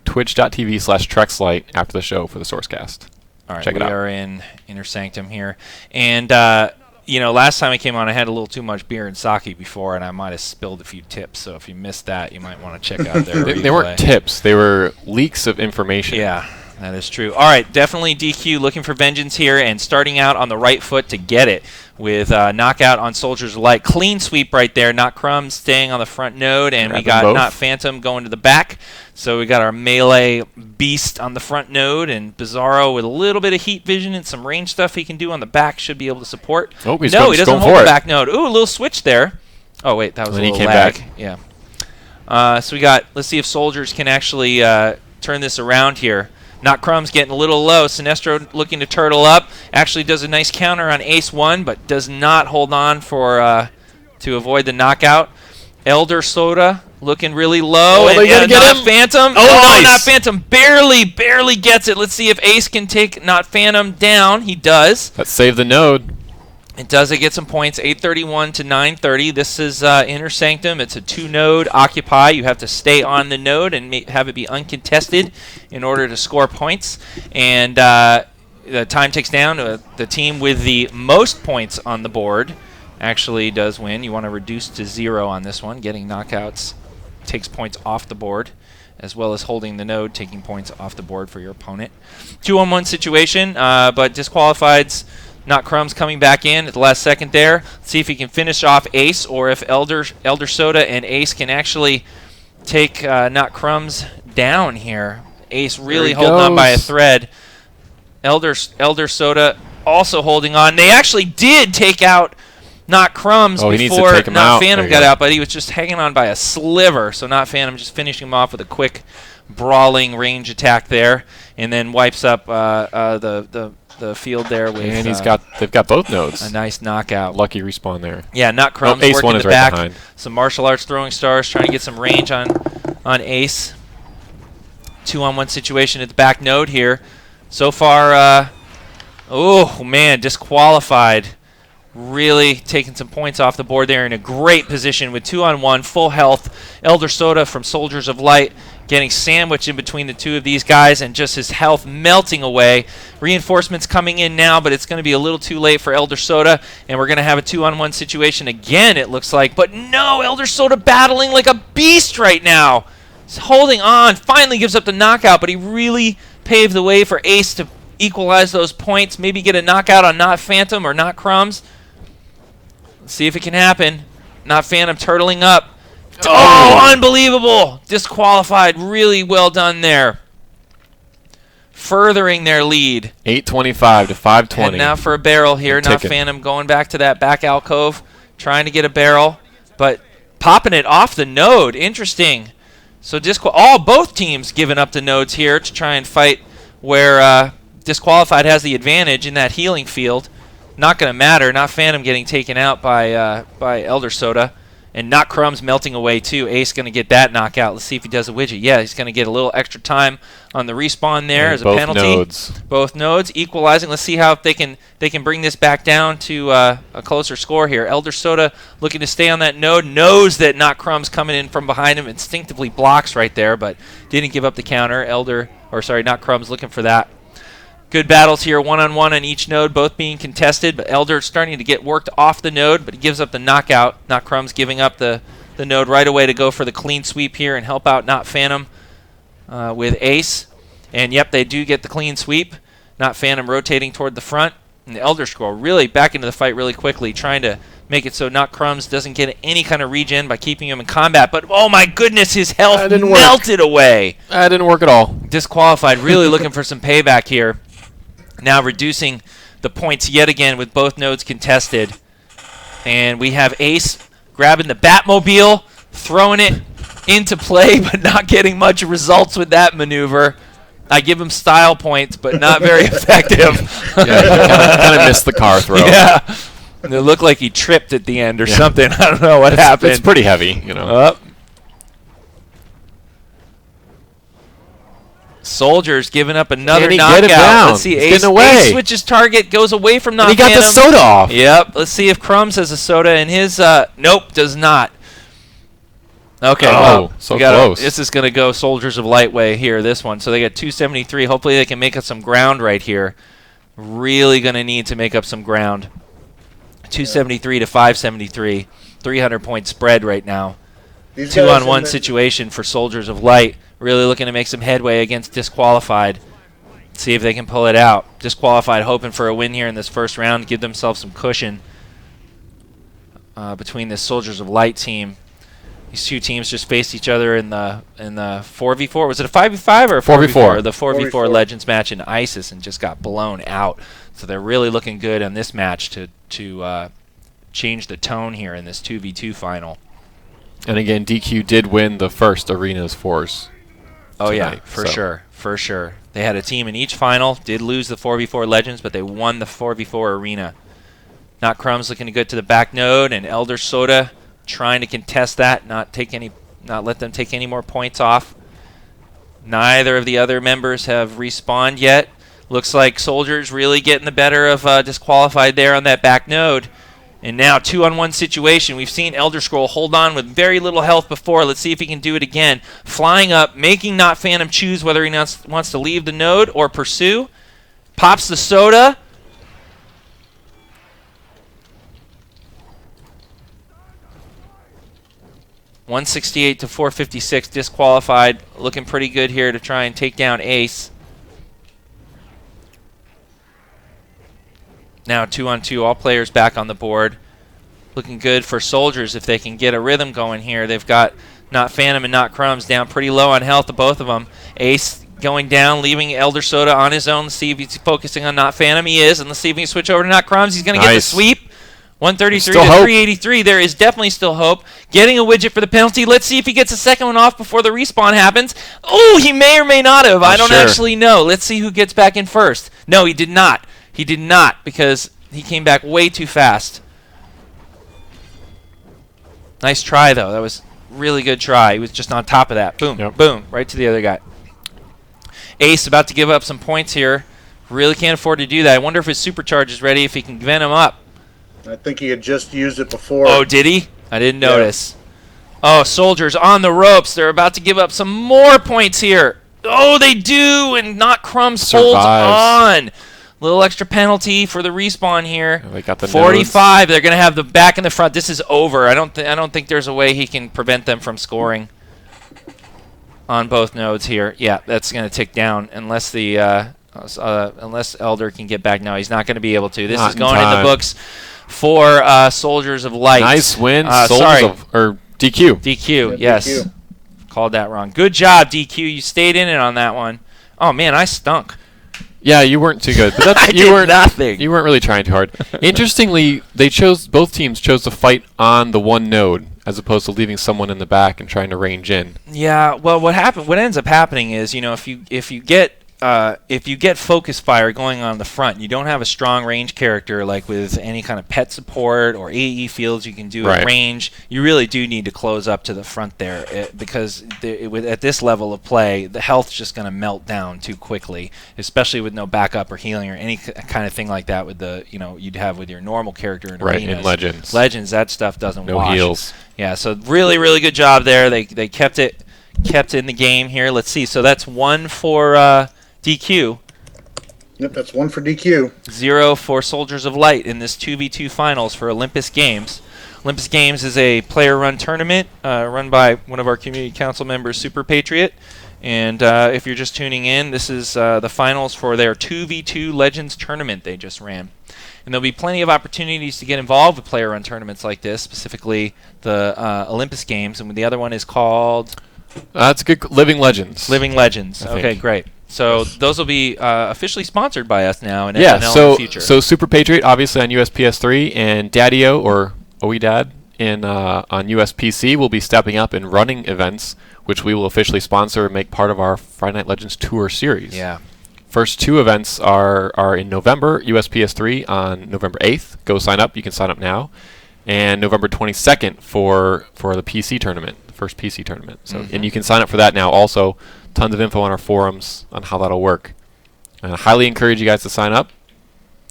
Twitch.tv/TrexLight after the show for the Sourcecast. All right, check it out. We are in Inner Sanctum here. And, last time I came on, I had a little too much beer and sake before, and I might have spilled a few tips. So if you missed that, you might want to check out their They weren't tips. They were leaks of information. Yeah, that is true. All right, definitely DQ looking for vengeance here and starting out on the right foot to get it with knockout on Soldiers of Light. Clean sweep right there. Not Crumbs staying on the front node, and we got Not Phantom going to the back. So we got our melee beast on the front node, and Bizarro with a little bit of heat vision and some range stuff he can do on the back should be able to support. Oh, he doesn't hold the back node. Ooh, a little switch there. Oh, wait, that was a little lag. Back. Yeah. So we got, let's see if Soldiers can actually turn this around here. Not Crumbs getting a little low. Sinestro looking to turtle up. Actually does a nice counter on ace-1, but does not hold on for to avoid the knockout. Elder Soda looking really low. Oh, and get Not him. Phantom. Oh, nice. Not Phantom. Barely gets it. Let's see if Ace can take Not Phantom down. He does. Let's save the node. It does get some points, 831 to 930. This is Inner Sanctum. It's a 2-node occupy. You have to stay on the node and have it be uncontested in order to score points. And the time ticks down. The team with the most points on the board actually does win. You want to reduce to 0 on this one. Getting knockouts takes points off the board, as well as holding the node, taking points off the board for your opponent. 2-on-1 situation, but disqualified's Not Crumbs coming back in at the last second there. Let's see if he can finish off Ace, or if Elder Soda and Ace can actually take Not Crumbs down here. Ace really holding on by a thread. Elder Soda also holding on. They actually did take out Not Crumbs before Not Phantom got out, but he was just hanging on by a sliver. So Not Phantom just finishing him off with a quick brawling range attack there, and then wipes up the field there with. And they've got both nodes. A nice knockout. Lucky respawn there. Yeah, Not Crumbs Ace working one the is right back. behind. Some martial arts throwing stars, trying to get some range on Ace. 2-on-1 situation at the back node here. So far, oh man, disqualified. Really taking some points off the board there, in a great position with 2-on-1, full health. Elder Soda from Soldiers of Light getting sandwiched in between the two of these guys, and just his health melting away. Reinforcements coming in now, but it's going to be a little too late for Elder Soda, and we're going to have a 2-on-1 situation again, it looks like. But no, Elder Soda battling like a beast right now. He's holding on, finally gives up the knockout, but he really paved the way for Ace to equalize those points, maybe get a knockout on Not Phantom or Not Crumbs. Let's see if it can happen. Not Phantom turtling up. Oh, unbelievable! Disqualified. Really well done there. Furthering their lead. 825 to 520. And now for a barrel here. Not Phantom going back to that back alcove, trying to get a barrel, but popping it off the node. Interesting. So both teams giving up the nodes here to try and fight where Disqualified has the advantage in that healing field. Not going to matter. Not Phantom getting taken out by Elder Soda. And Not Crumbs melting away too. Ace going to get that knockout. Let's see if he does a widget. Yeah, he's going to get a little extra time on the respawn there as a penalty. Both nodes equalizing. Let's see how they can bring this back down to a closer score here. Elder Soda looking to stay on that node. Knows that Not Crumbs coming in from behind him. Instinctively blocks right there, but didn't give up the counter. Not Crumbs looking for that. Good battles here, 1-on-1 on each node, both being contested, but Elder starting to get worked off the node, but he gives up the knockout. Not Crumbs giving up the node right away to go for the clean sweep here and help out Not Phantom with Ace. And yep, they do get the clean sweep. Not Phantom rotating toward the front. And the Elder Scroll really back into the fight really quickly, trying to make it so Not Crumbs doesn't get any kind of regen by keeping him in combat. But oh my goodness, his health melted away. That didn't work at all. Disqualified, really looking for some payback here. Now reducing the points yet again with both nodes contested. And we have Ace grabbing the Batmobile, throwing it into play, but not getting much results with that maneuver. I give him style points, but not very effective. Yeah, kind of missed the car throw. Yeah. And it looked like he tripped at the end or something. I don't know what happened. It's pretty heavy, you know. Soldiers giving up another knockout. Let's see, Ace switches target, goes away from Not Phantom. He got the soda off. Yep. Let's see if Crumbs has a soda, and his nope, does not. Okay, so close. This is going to go Soldiers of Light way here, this one. So they got 273. Hopefully they can make up some ground right here. Really going to need to make up some ground. 273 to 573. 300-point spread right now. 2-on-1 situation for Soldiers of Light. Really looking to make some headway against Disqualified. See if they can pull it out. Disqualified hoping for a win here in this first round. Give themselves some cushion between this Soldiers of Light team. These two teams just faced each other in the 4v4. Was it a 5v5 or a 4v4? The 4v4 Legends match in ISIS, and just got blown out. So they're really looking good on this match to change the tone here in this 2v2 final. And again, DQ did win the first Arenas Force. Oh yeah, for sure. They had a team in each final, did lose the 4v4 Legends, but they won the 4v4 Arena. Not Crumbs looking to go to the back node, and Elder Soda trying to contest that, not let them take any more points off. Neither of the other members have respawned yet. Looks like Soldiers really getting the better of Disqualified there on that back node. And now 2-on-1 situation. We've seen Elder Scroll hold on with very little health before. Let's see if he can do it again. Flying up, making Not Phantom choose whether he wants to leave the node or pursue. Pops the soda. .168 to 456, Disqualified. Looking pretty good here to try and take down Ace. Now 2-on-2, all players back on the board. Looking good for Soldiers if they can get a rhythm going here. They've got Not Phantom and Not Crumbs down pretty low on health, both of them. Ace going down, leaving Elder Soda on his own. Let's see if he's focusing on Not Phantom. He is, and let's see if he can switch over to Not Crumbs. He's going to get the sweep. 133 to 383. There is definitely still hope. Getting a widget for the penalty. Let's see if he gets a second one off before the respawn happens. Oh, he may or may not have. I don't actually know. Let's see who gets back in first. No, he did not. He did not, because he came back way too fast. Nice try, though. That was really good try. He was just on top of that. Boom, boom, right to the other guy. Ace about to give up some points here. Really can't afford to do that. I wonder if his supercharge is ready, if he can vent him up. I think he had just used it before. Oh, did he? I didn't notice. Oh, Soldiers on the ropes. They're about to give up some more points here. Oh, they do, and Not Crumbs holds on. Little extra penalty for the respawn here. They got the 45. Nodes. They're going to have the back and the front. This is over. I don't think there's a way he can prevent them from scoring on both nodes here. Yeah, that's going to tick down unless the unless Elder can get back. No, he's not going to be able to. This is going in the books for Soldiers of Light. Nice win. Dcuo. Dcuo, yes. DQ. Called that wrong. Good job, DQ. You stayed in it on that one. Oh, man, I stunk. Yeah, you weren't too good. But that's, You weren't really trying too hard. Interestingly, both teams chose to fight on the one node as opposed to leaving someone in the back and trying to range in. Yeah, well, what ends up happening is, if you get focus fire going on the front, you don't have a strong range character like with any kind of pet support or AE fields you can do at range. You really do need to close up to the front there because at this level of play, the health's just going to melt down too quickly, especially with no backup or healing or any kind of thing like that with the you'd have with your normal character in arenas. In Legends. Legends, that stuff doesn't wash. No heals. Yeah, so really, really good job there. They kept it in the game here. Let's see. So that's one for DQ. Yep, that's one for DQ. 0 for Soldiers of Light in this 2v2 finals for Olympus Games. Olympus Games is a player-run tournament run by one of our community council members, Super Patriot. And if you're just tuning in, this is the finals for their 2v2 Legends tournament they just ran. And there'll be plenty of opportunities to get involved with player-run tournaments like this, specifically the Olympus Games. And the other one is called... That's good. Living Legends. Living Legends. Okay, great. So those will be officially sponsored by us now in FNL in the future. So Super Patriot, obviously on US PS3, and Dcuo, or OEDAD, on US PC will be stepping up and running events, which we will officially sponsor and make part of our Friday Night Legends Tour series. Yeah. First two events are in November, US PS3 on November 8th. Go sign up. You can sign up now. And November 22nd for the PC tournament, the first PC tournament. So and you can sign up for that now. Also, tons of info on our forums on how that'll work. I highly encourage you guys to sign up.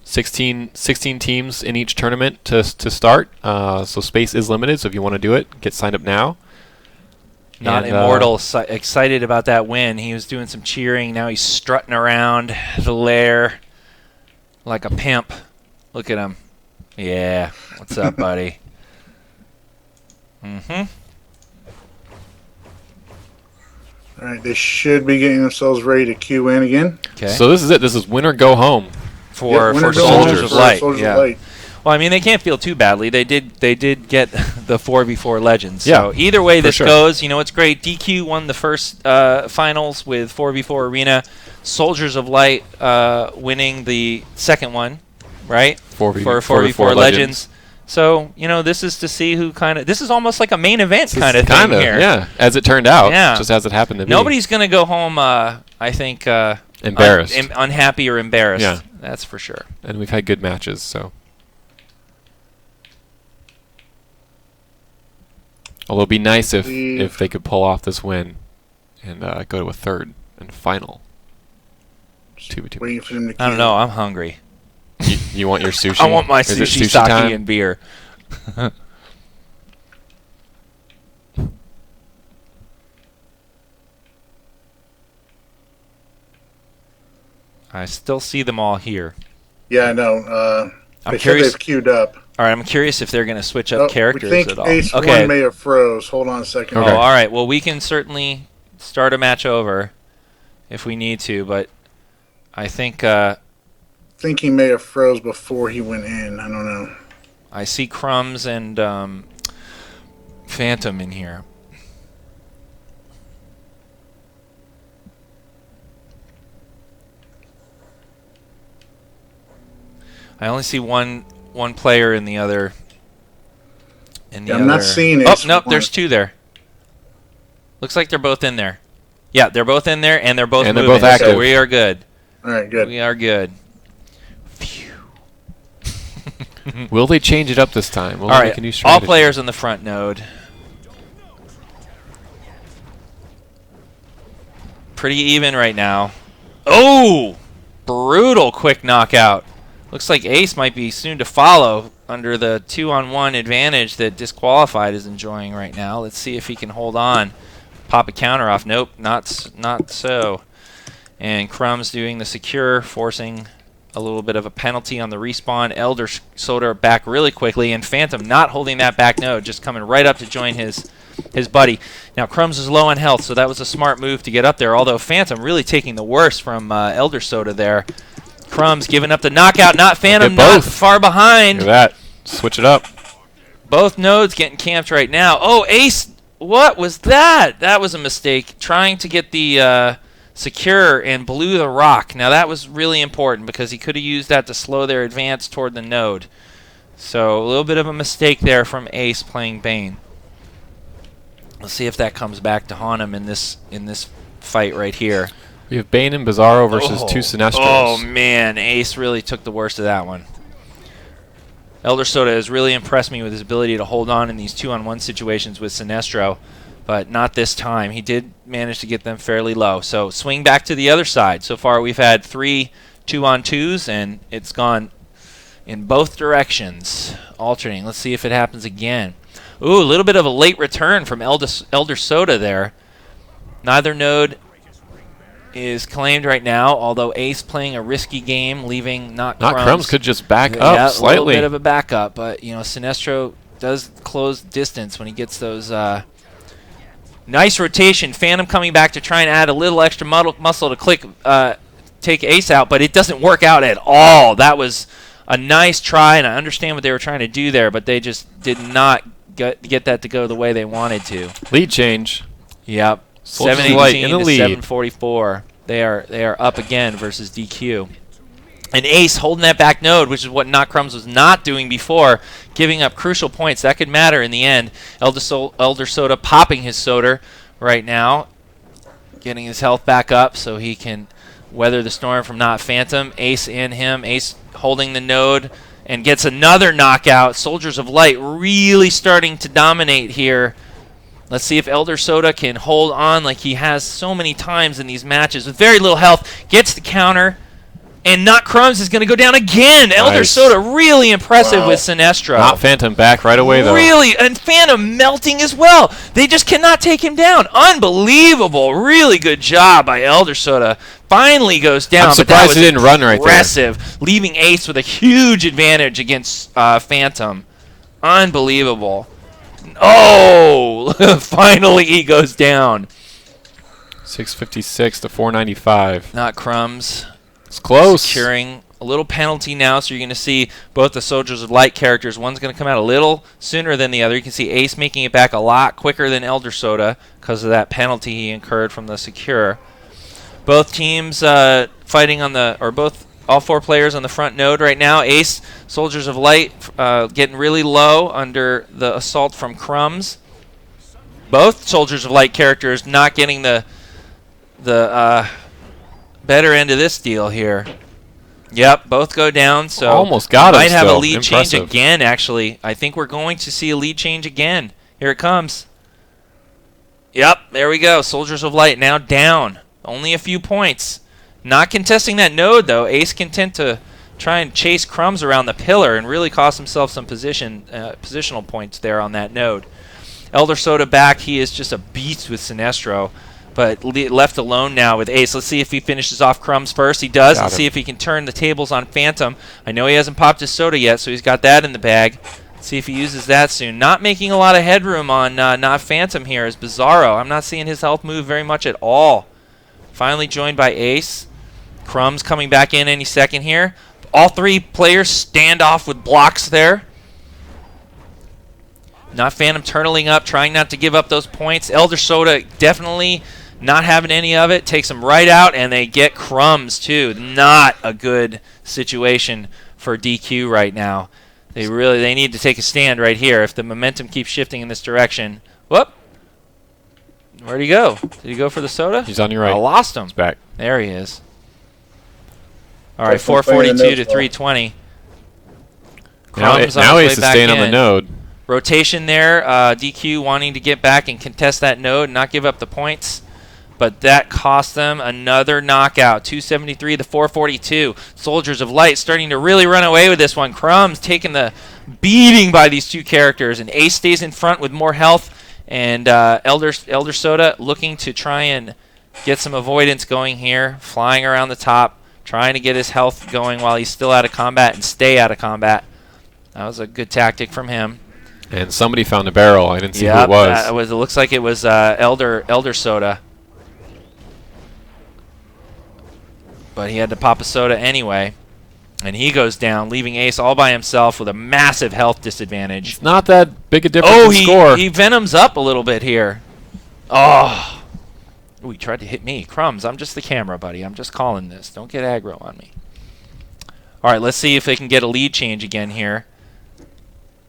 16 teams in each tournament to start. So space is limited, so if you want to do it, get signed up now. Not Immortal, excited about that win. He was doing some cheering. Now he's strutting around the lair like a pimp. Look at him. Yeah. What's up, buddy? All right, they should be getting themselves ready to queue in again. Okay. So this is it. This is win or go home for Soldiers of Light. Well, I mean, they can't feel too badly. They did get the 4v4 Legends. So either way this goes, it's great. DQ won the first finals with 4v4 Arena. Soldiers of Light winning the second one, right? 4v4 Legends. So, this is to see who this is almost like a main event kind of thing here. Yeah, as it turned out. Yeah. Just as it happened to be. Nobody's going to go home, I think, Embarrassed. Unhappy or embarrassed. Yeah. That's for sure. And we've had good matches, so. Although it'd be nice if they could pull off this win and go to a third and final. 2v2. Waiting for them to I don't know. I'm hungry. You want your sushi? I want my Is it sushi, sushi sake, time? and beer. I still see them all here. Yeah, I know. I'm They curious. said they've queued up. All right, I'm curious if they're going to switch up characters we think at all. Ace Okay. 1 may have froze. Hold on a second. Okay. Oh, all right. Well, we can certainly start a match over if we need to, but I think Think he may have froze before he went in. I don't know. I see Crumbs and Phantom in here. I only see one player in the other. I'm not seeing Oh, Ace nope, 1. there's two there. Looks like they're both in there. Yeah, they're both in there, and they're both moving. both active. So we are good. All right, good. We are good. Will they change it up this time? Will All they make right, a new all strategy? players on the front node. Pretty even right now. Oh! Brutal quick knockout. Looks like Ace might be soon to follow under the 2-on-1 advantage that Disqualified is enjoying right now. Let's see if he can hold on. Pop a counter off. Nope, not so. And Crumbs doing the secure, forcing a little bit of a penalty on the respawn. Elder Soda back really quickly, and Phantom not holding that back node, just coming right up to join his buddy. Now Crumbs is low on health, so that was a smart move to get up there, although Phantom really taking the worst from Elder Soda there. Crumbs giving up the knockout, not Phantom, not far behind. Look at that. Switch it up. Both nodes getting camped right now. Oh, Ace, what was that? That was a mistake. Trying to get the secure and blew the rock. Now that was really important because he could have used that to slow their advance toward the node. So a little bit of a mistake there from Ace playing Bane. Let's see if that comes back to haunt him in this fight right here. We have Bane and Bizarro versus two Sinestros. Oh man, Ace really took the worst of that one. Elder Soda has really impressed me with his ability to hold on in these 2-on-1 situations with Sinestro, but not this time. He did manage to get them fairly low. So swing back to the other side. So far we've had 3 2-on-2s, and it's gone in both directions, alternating. Let's see if it happens again. Ooh, a little bit of a late return from Elder Soda there. Neither node is claimed right now, although Ace playing a risky game, leaving not Crumbs. Crumbs could just back up slightly. A little bit of a backup, but you know, Sinestro does close distance when he gets those. Nice rotation. Phantom coming back to try and add a little extra muscle to take Ace out, but it doesn't work out at all. That was a nice try, and I understand what they were trying to do there, but they just did not get that to go the way they wanted to. Lead change. Yep. Soldiers of Light in the lead. 744. They are up again versus DQ. And Ace holding that back node, which is what Not Crumbs was not doing before, giving up crucial points. That could matter in the end. Elder Soda popping his soda right now, getting his health back up so he can weather the storm from Not Phantom. Ace in him. Ace holding the node and gets another knockout. Soldiers of Light really starting to dominate here. Let's see if Elder Soda can hold on like he has so many times in these matches with very little health. Gets the counter, and Not Crumbs is going to go down again. Nice. Elder Soda really impressive with Sinestro. Not Phantom back right away, though. Really, and Phantom melting as well. They just cannot take him down. Unbelievable. Really good job by Elder Soda. Finally goes down. I'm surprised he didn't run right there. Impressive, leaving Ace with a huge advantage against Phantom. Unbelievable. Oh, finally he goes down. 656 to 495. Not Crumbs. It's close. Securing a little penalty now, so you're going to see both the Soldiers of Light characters. One's going to come out a little sooner than the other. You can see Ace making it back a lot quicker than Elder Soda because of that penalty he incurred from the secure. Both teams fighting on the, or all 4 players on the front node right now. Ace, Soldiers of Light, getting really low under the assault from Crumbs. Both Soldiers of Light characters not getting the better end of this deal here. Yep, both go down, so almost got him might have a still. lead change Impressive. again, actually. I think we're going to see a lead change again. Here it comes. Yep, there we go. Soldiers of Light now down. Only a few points. Not contesting that node, though. Ace content to try and chase Crumbs around the pillar and really cost himself some positional points there on that node. Elder Soda back. He is just a beast with Sinestro, but left alone now with Ace. Let's see if he finishes off Crumbs first. He does. Let's see if he can turn the tables on Phantom. I know he hasn't popped his soda yet, so he's got that in the bag. Let's see if he uses that soon. Not making a lot of headroom on not Phantom here is Bizarro. I'm not seeing his health move very much at all. Finally joined by Ace. Crumbs coming back in any second here. All three players stand off with blocks there. Not Phantom turtling up, trying not to give up those points. Elder Soda definitely not having any of it. Takes them right out, and they get Crumbs too. Not a good situation for DQ right now. They need to take a stand right here. If the momentum keeps shifting in this direction. Whoop. Where'd he go? Did he go for the soda? He's on your right. I lost him. He's back. There he is. All right, 442 to 320. Now Ace is staying on the node. Rotation there. DQ wanting to get back and contest that node and not give up the points. But that cost them another knockout. 273 to 442. Soldiers of Light starting to really run away with this one. Crumbs taking the beating by these two characters. And Ace stays in front with more health. And Elder Soda looking to try and get some avoidance going here. Flying around the top. Trying to get his health going while he's still out of combat and stay out of combat. That was a good tactic from him. And somebody found a barrel. I didn't see who it was. It looks like it was Elder Soda. But he had to pop a soda anyway. And he goes down, leaving Ace all by himself with a massive health disadvantage. It's not that big a difference in score. He venoms up a little bit here. Oh. Ooh, he tried to hit me. Crumbs, I'm just the camera, buddy. I'm just calling this. Don't get aggro on me. All right, let's see if they can get a lead change again here.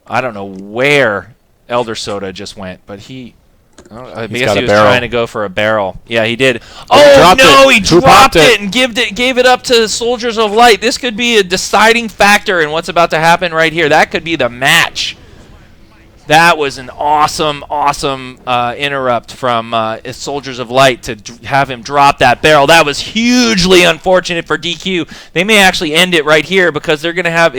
I don't know where Elder Soda just went, but I guess he was trying to go for a barrel. Yeah, he did. Oh, no, he dropped it and gave it up to Soldiers of Light. This could be a deciding factor in what's about to happen right here. That could be the match. That was an awesome, awesome interrupt from Soldiers of Light to have him drop that barrel. That was hugely unfortunate for DQ. They may actually end it right here because they're going to have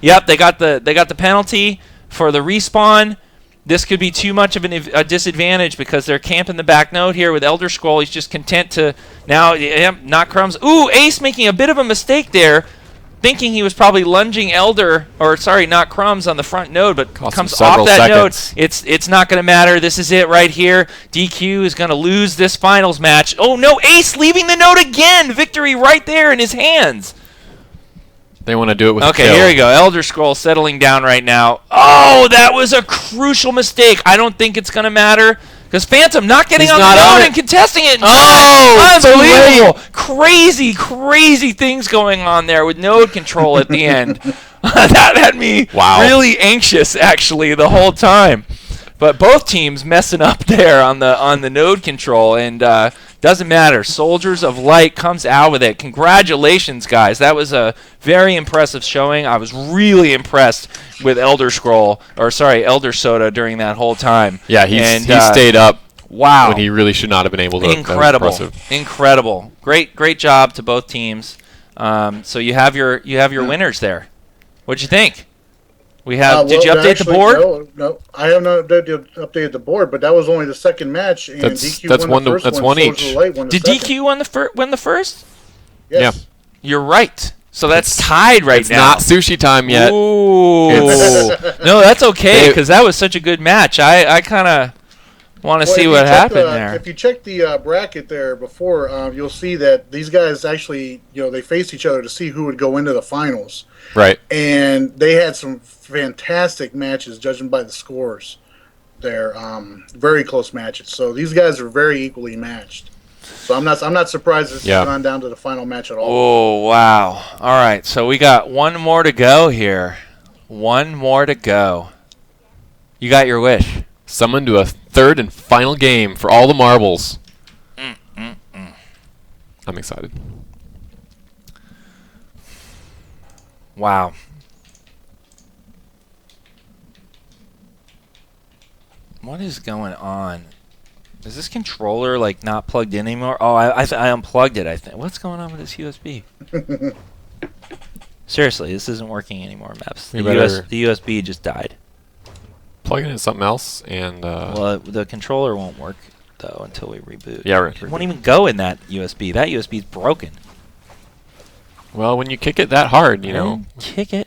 Yep, they got the penalty for the respawn. This could be too much of a disadvantage because they're camping the back node here with Elder Scroll. He's just content to now not Crumbs. Ooh, Ace making a bit of a mistake there, thinking he was probably lunging not Crumbs on the front node, but comes off that node. It's not going to matter. This is it right here. DQ is going to lose this finals match. Oh no, Ace leaving the node again. Victory right there in his hands. They want to do it with Okay, here we go. Elder Scroll settling down right now. Oh, that was a crucial mistake. I don't think it's going to matter because Phantom not getting on the node and contesting it. Oh, unbelievable. Crazy, crazy things going on there with node control at the end. That had me really anxious, actually, the whole time. But both teams messing up there on the node control, and doesn't matter. Soldiers of Light comes out with it. Congratulations, guys. That was a very impressive showing. I was really impressed with Elder Soda during that whole time. Yeah, he stayed up. Wow. When he really should not have been able to. Incredible. Incredible. Great job to both teams. So you have your winners there. What'd you think? We have. Did you update the board? No, I have not updated the board, but that was only the second match, and DQ won the first that's one each. Did DQ win the first? Yes. Yeah. You're right. So that's tied right now. It's not sushi time yet. Ooh. No, that's okay because that was such a good match. I kind of want to see what happened there. If you check the bracket there before, you'll see that these guys actually, they faced each other to see who would go into the finals. Right. And they had some fantastic matches, judging by the scores there. Very close matches. So these guys are very equally matched. So I'm not surprised this has gone down to the final match at all. Oh, wow. All right. So we got one more to go here. One more to go. You got your wish. Summon to a third and final game for all the marbles. I'm excited. Wow. What is going on? Is this controller like not plugged in anymore? Oh, I unplugged it. I think. What's going on with this USB? Seriously, this isn't working anymore, Maps. The USB just died. Plug it into something else, and Well, the controller won't work though until we reboot. yeah, It won't even go in that USB. That USB is broken. well, when you kick it that hard, you know, Kick it.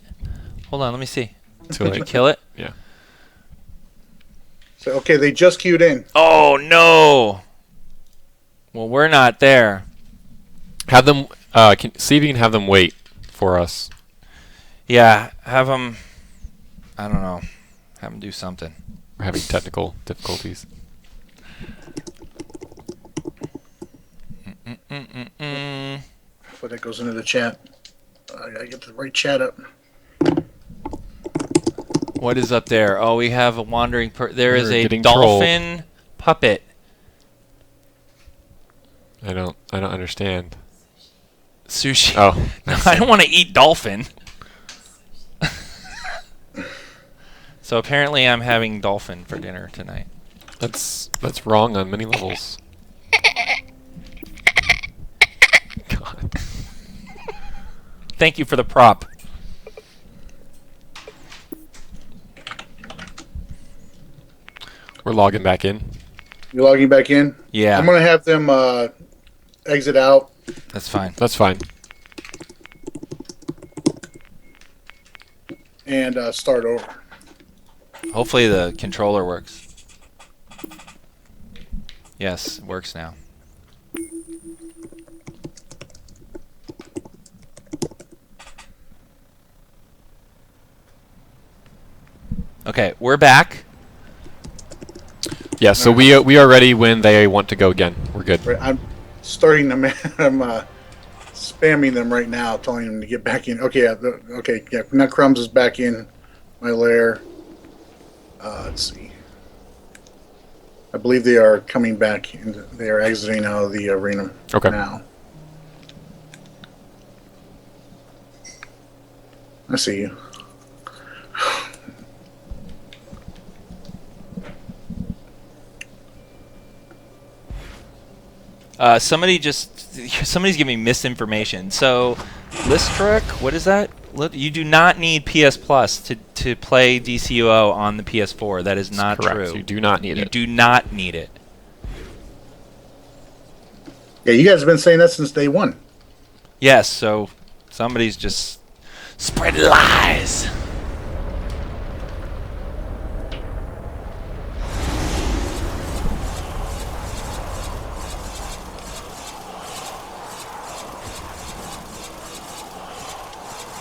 Hold on, let me see. to Did you like, kill it? yeah. So, okay, they just queued in. Oh no. Well, we're not there. Have them see if you can have them wait for us. Yeah, have them. I don't know. Have them do something. We're having technical difficulties. Before that goes into the chat, I gotta get the right chat up. What is up there? Oh, we have a wandering. There is We're a getting dolphin puppet. I don't understand. Sushi. Oh, No, I don't want to eat dolphin. So apparently, I'm having dolphin for dinner tonight. that's wrong on many levels. God. Thank you for the prop. We're logging back in. You're logging back in? Yeah, I'm gonna have them exit out. that's fine. That's fine. And start over. Hopefully the controller works. Yes, it works now. Okay, we're back. Yeah, so we are ready when they want to go again. We're good. Right, I'm starting them. I'm spamming them right now, telling them to get back in. Okay, yeah. Now Crumbs is back in my lair. Let's see. I believe they are coming back. They are exiting out of the arena now. I see you. Somebody's giving me misinformation. So, Listrek, what is that? You do not need PS Plus to play Dcuo on the PS4. That is not correct. true. You do not need it. You do not need it. Yeah, you guys have been saying that since day one. Yes, so somebody's just spread lies.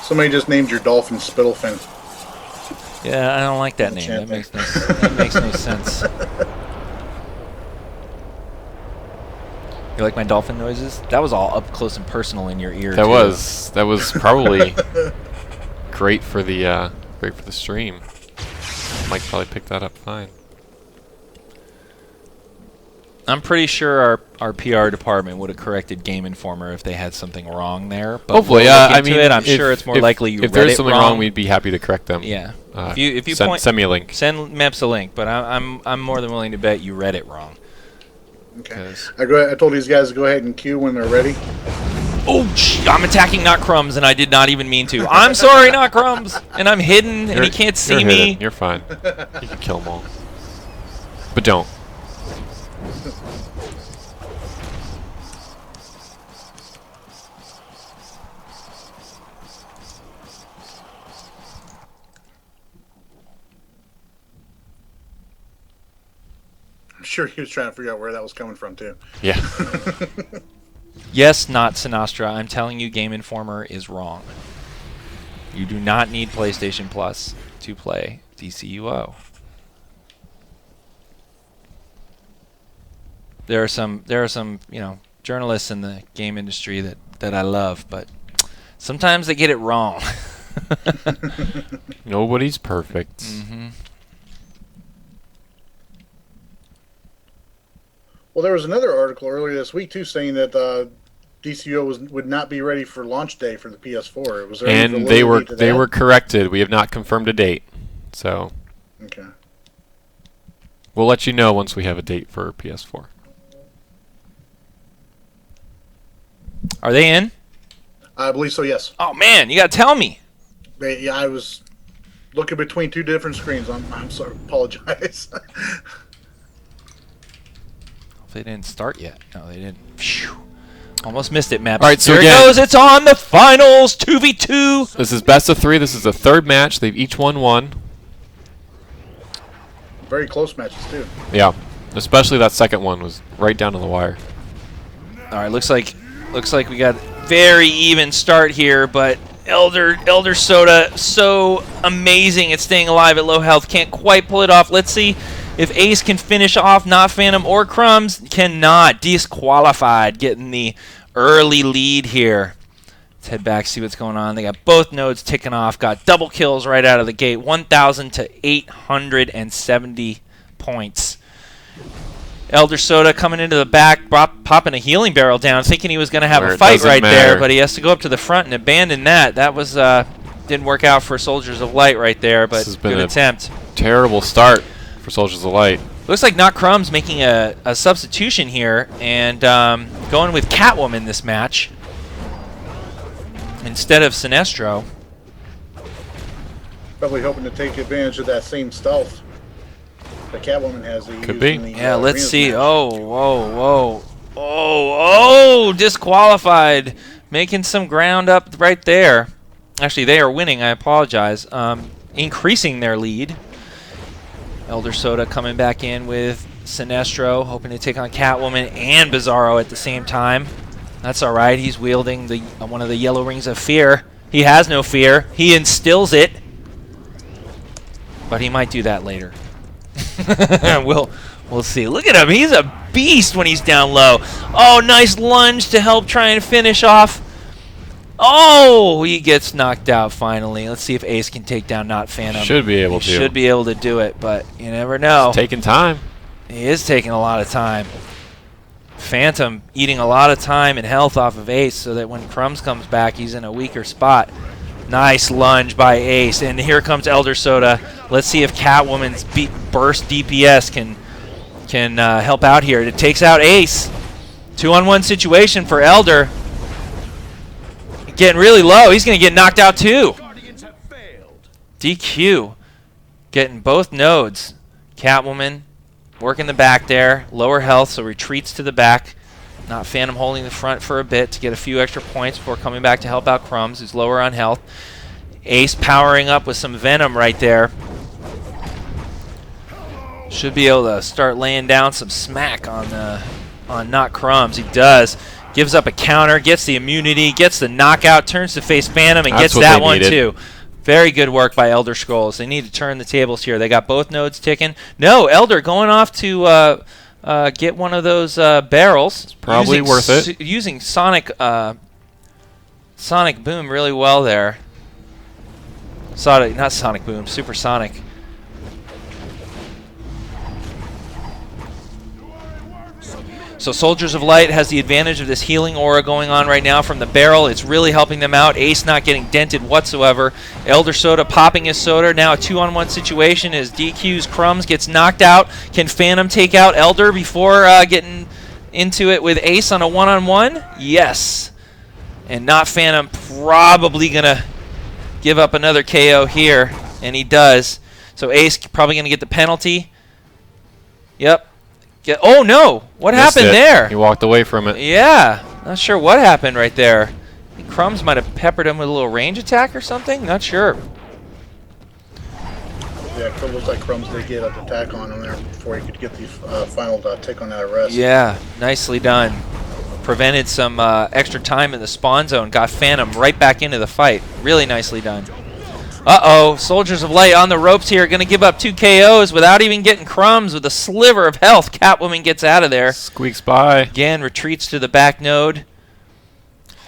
Somebody just named your dolphin Spittlefin. Yeah, I don't like that name. That makes no sense. You like my dolphin noises? That was all up close and personal in your ear. That was probably great for the stream. Mike probably picked that up fine. I'm pretty sure our PR department would have corrected Game Informer if they had something wrong there. But Hopefully, we'll look I into mean, it. I'm sure it's more likely you if read there's it something wrong, we'd be happy to correct them. Yeah. If you send me a link. send Maps a link. But I'm more than willing to bet you read it wrong. Okay. I told these guys to go ahead and queue when they're ready. Oh, I'm attacking Not Crumbs, and I did not even mean to. I'm sorry, Not Crumbs, and I'm hidden, and he can't see you're me. hidden. You're fine. You can kill them all, but don't. I'm sure he was trying to figure out where that was coming from too. Yeah. Yes, not Sinastra. I'm telling you, Game Informer is wrong. You do not need PlayStation Plus to play DCUO. There are some journalists in the game industry that I love, but sometimes they get it wrong. Nobody's perfect. Mm-hmm. Well, there was another article earlier this week too saying that DCO would not be ready for launch day for the PS4. It was And they were corrected. We have not confirmed a date, so okay. We'll let you know once we have a date for PS4. Are they in? I believe so. Yes. Oh man, you gotta tell me. Yeah, I was looking between two different screens. I'm sorry. Apologize. They didn't start yet. No, they didn't. Phew. Almost missed it, Matt. All right, so here again, it goes. It's on the finals. 2v2. This is best of 3. This is the third match. They've each won one. Very close matches too. Yeah, especially that second one was right down to the wire. All right, looks like we got very even start here, but Elder Soda so amazing at staying alive at low health, can't quite pull it off. Let's see if Ace can finish off Not Phantom or Crumbs. Cannot. Disqualified, getting the early lead here. Let's head back, see what's going on. They got both nodes ticking off, got double kills right out of the gate, 1,000 to 870 points. Elder Soda coming into the back, popping a healing barrel down, thinking he was going to have a fight right there, but he has to go up to the front and abandon that. That was didn't work out for Soldiers of Light right there, but good attempt. Terrible start for Soldiers of Light. Looks like Not Crumbs making a substitution here and going with Catwoman this match instead of Sinestro. Probably hoping to take advantage of that same stealth that Catwoman has. Could be. Yeah, let's see. Match. Oh, disqualified. Making some ground up right there. Actually, they are winning. I apologize. Increasing their lead. Elder Soda coming back in with Sinestro, hoping to take on Catwoman and Bizarro at the same time. That's all right. He's wielding one of the yellow rings of fear. He has no fear. He instills it. But he might do that later. We'll see. Look at him. He's a beast when he's down low. Oh, nice lunge to help try and finish off. Oh, he gets knocked out finally. Let's see if Ace can take down Not Phantom. Should be able to. Should be able to do it, but you never know. It's taking time. He is taking a lot of time. Phantom eating a lot of time and health off of Ace so that when Crumbs comes back, he's in a weaker spot. Nice lunge by Ace, and here comes Elder Soda. Let's see if Catwoman's burst DPS can help out here. It takes out Ace. 2-on-1 situation for Elder. Getting really low. He's going to get knocked out too. DQ getting both nodes. Catwoman working the back there. Lower health, so retreats to the back. Not Phantom holding the front for a bit to get a few extra points before coming back to help out Crumbs, who's lower on health. Ace powering up with some Venom right there. Should be able to start laying down some smack on Not Crumbs. He does. Gives up a counter, gets the immunity, gets the knockout, turns to face Phantom, and gets that one too. Very good work by Elder Scrolls. They need to turn the tables here. They got both nodes ticking. No, Elder going off to get one of those barrels. It's probably worth it. Using Sonic Boom really well there. Not Sonic Boom, Supersonic. So Soldiers of Light has the advantage of this healing aura going on right now from the barrel. It's really helping them out. Ace not getting dented whatsoever. Elder Soda popping his soda. Now a 2-on-1 situation as DQ's Crumbs gets knocked out. Can Phantom take out Elder before getting into it with Ace on a 1-on-1? Yes. And Not Phantom probably going to give up another KO here, and he does. So Ace probably going to get the penalty. Yep. Oh no! What happened there? He walked away from it. Yeah, not sure what happened right there. I think Crumbs might have peppered him with a little range attack or something. Not sure. Yeah, it looks like Crumbs did get an attack on him there before he could get the final tick on that arrest. Yeah, nicely done. Prevented some extra time in the spawn zone. Got Phantom right back into the fight. Really nicely done. Uh-oh, Soldiers of Light on the ropes here. Going to give up 2 KOs without even getting Crumbs with a sliver of health. Catwoman gets out of there. Squeaks by. Again, retreats to the back node.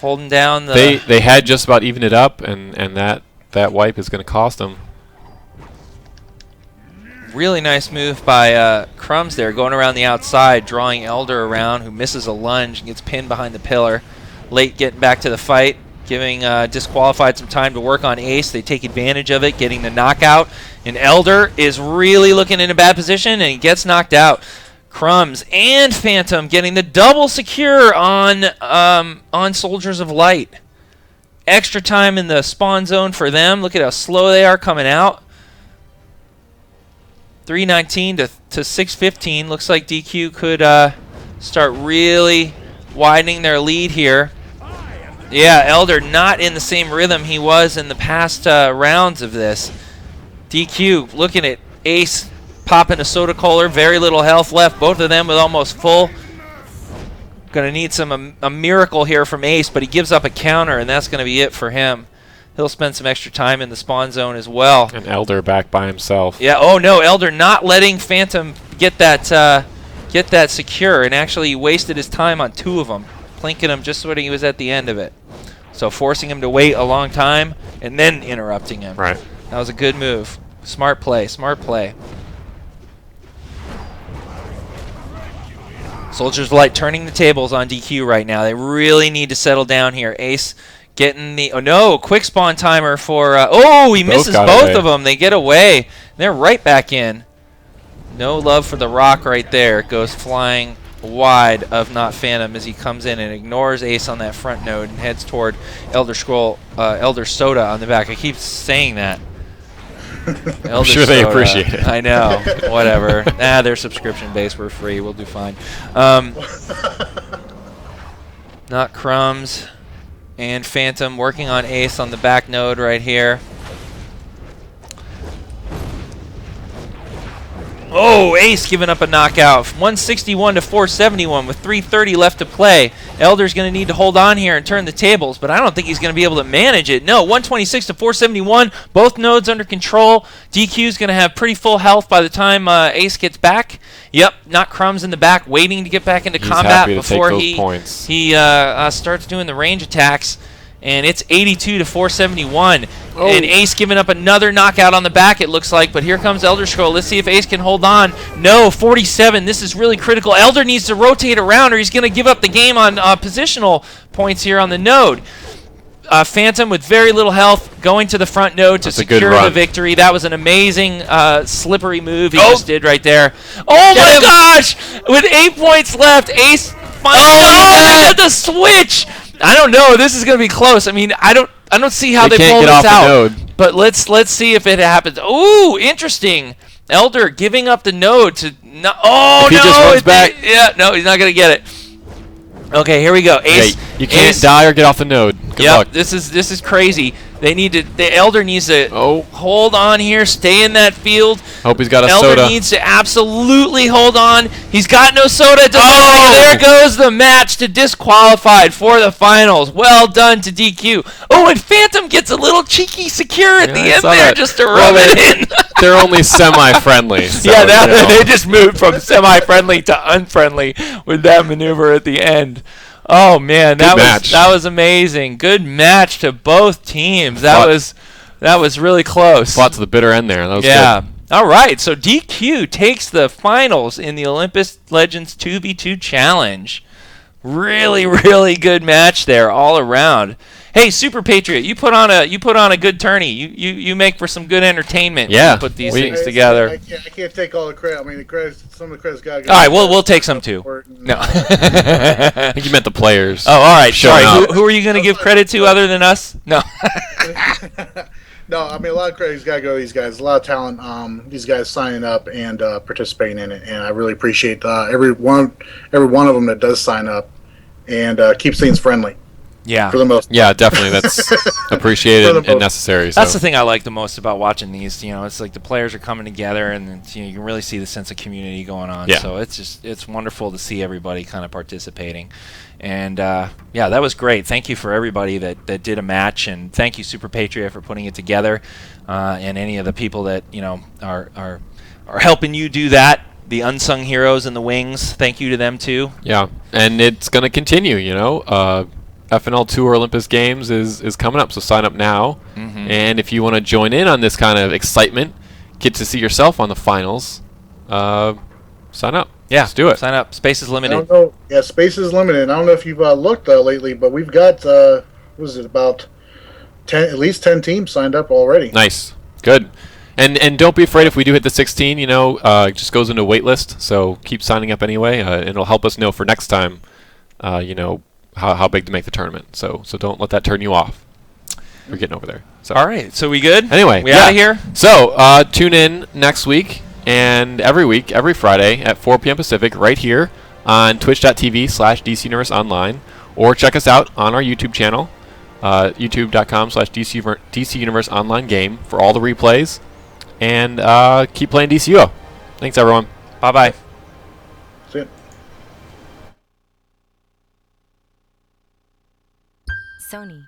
Holding down the... They had just about evened it up, and that wipe is going to cost them. Really nice move by Crumbs there, going around the outside, drawing Elder around, who misses a lunge and gets pinned behind the pillar. late getting back to the fight, giving Disqualified some time to work on Ace. They take advantage of it, getting the knockout. And Elder is really looking in a bad position, and he gets knocked out. Crumbs and Phantom getting the double secure on Soldiers of Light. Extra time in the spawn zone for them. Look at how slow they are coming out. 319 to 615. Looks like DQ could start really widening their lead here. Yeah, Elder not in the same rhythm he was in the past rounds of this. DQ looking at Ace popping a soda cooler. Very little health left. Both of them with almost full. Going to need a miracle here from Ace, but he gives up a counter, and that's going to be it for him. He'll spend some extra time in the spawn zone as well. And Elder back by himself. Yeah. Oh no, Elder not letting Phantom get that secure, and actually he wasted his time on 2 of them, plinking him just when he was at the end of it. So forcing him to wait a long time and then interrupting him. Right. That was a good move. Smart play. Smart play. Soldiers of Light turning the tables on DQ right now. They really need to settle down here. Ace getting the... Oh, no. Quick spawn timer for... oh, he misses both of them. They get away. They're right back in. No love for the rock right there. Goes flying wide of Not Phantom as he comes in and ignores Ace on that front node and heads toward Elder Soda on the back. I keep saying that. I'm sure they appreciate it. I know. Whatever. They're subscription-based. We're free. We'll do fine. Not Crumbs and Phantom working on Ace on the back node right here. Oh, Ace giving up a knockout. 161 to 471 with 3:30 left to play. Elder's going to need to hold on here and turn the tables, but I don't think he's going to be able to manage it. No, 126 to 471. Both nodes under control. DQ's going to have pretty full health by the time Ace gets back. Yep, Not Crumbs in the back, waiting to get back into combat before he starts doing the range attacks. And it's 82 to 471. Oh. And Ace giving up another knockout on the back, it looks like. But here comes Elder Scroll. Let's see if Ace can hold on. No, 47. This is really critical. Elder needs to rotate around or he's going to give up the game on positional points here on the node. Phantom with very little health going to the front node to secure the victory. That was an amazing slippery move he just did right there. Oh my gosh! With 8 points left, Ace finally got the switch! I don't know. This is going to be close. I mean, I don't see how they pull this out. But let's see if it happens. Ooh, interesting. Elder giving up the node to no. Oh if he just runs back. Yeah, no, he's not going to get it. Okay, here we go. Ace. Okay, you can't die or get off the node. Good luck. This is crazy. They need to. The Elder needs to hold on here, stay in that field. Hope he's got a soda. Elder needs to absolutely hold on. He's got no soda. There goes the match to Disqualified for the finals. Well done to DQ. Oh, and Phantom gets a little cheeky secure at the end there just to rub it in. They're only semi-friendly. So, they just moved from semi-friendly to unfriendly with that maneuver at the end. Oh man, that was amazing. Good match to both teams. That was really close. Fought to the bitter end there. That was good. All right, so DQ takes the finals in the Olympus Legends 2v2 challenge. Really, really good match there all around. Hey, Super Patriot, you put on a good tourney. You make for some good entertainment. Yeah, when you put these things together. I can't take all the credit. I mean, some of the credit's got to go. All right, we'll take some too. No, I think you meant the players. Oh, all right. Sorry. Who are you going to give credit to other than us? No. No, I mean, a lot of credit's got to go to these guys. A lot of talent. These guys signing up and participating in it, and I really appreciate every one of them that does sign up and keeps things friendly. Yeah. For the most part. Yeah, definitely. That's appreciated and necessary. That's the thing I like the most about watching these. You know, it's like the players are coming together, and you can really see the sense of community going on. Yeah. So it's wonderful to see everybody kind of participating. And yeah, that was great. Thank you for everybody that did a match, and thank you Super Patriot for putting it together, and any of the people that are helping you do that. The unsung heroes in the wings. Thank you to them too. Yeah, and it's going to continue. FNL Tour Olympus Games is coming up, so sign up now. Mm-hmm. And if you want to join in on this kind of excitement, get to see yourself on the finals, sign up. Yeah, let's do it. Sign up. Space is I limited. don't know. Yeah, space is limited. I don't know if you've looked lately, but we've got what was it, about 10, at least 10 teams signed up already. Nice, good. And don't be afraid if we do hit the 16. You know, it just goes into a wait list. So keep signing up anyway. It'll help us know for next time. You know how big to make the tournament. So don't let that turn you off. We're getting over there. So All right, so we good? anyway, we yeah. out of here? So tune in next week and every week, every Friday at 4 p.m. Pacific, right here on twitch.tv/DCUniverseOnline, or check us out on our YouTube channel, youtube.com/DC Universe Online Game for all the replays, and keep playing DCUO. Thanks, everyone. Bye-bye. See ya. Sony.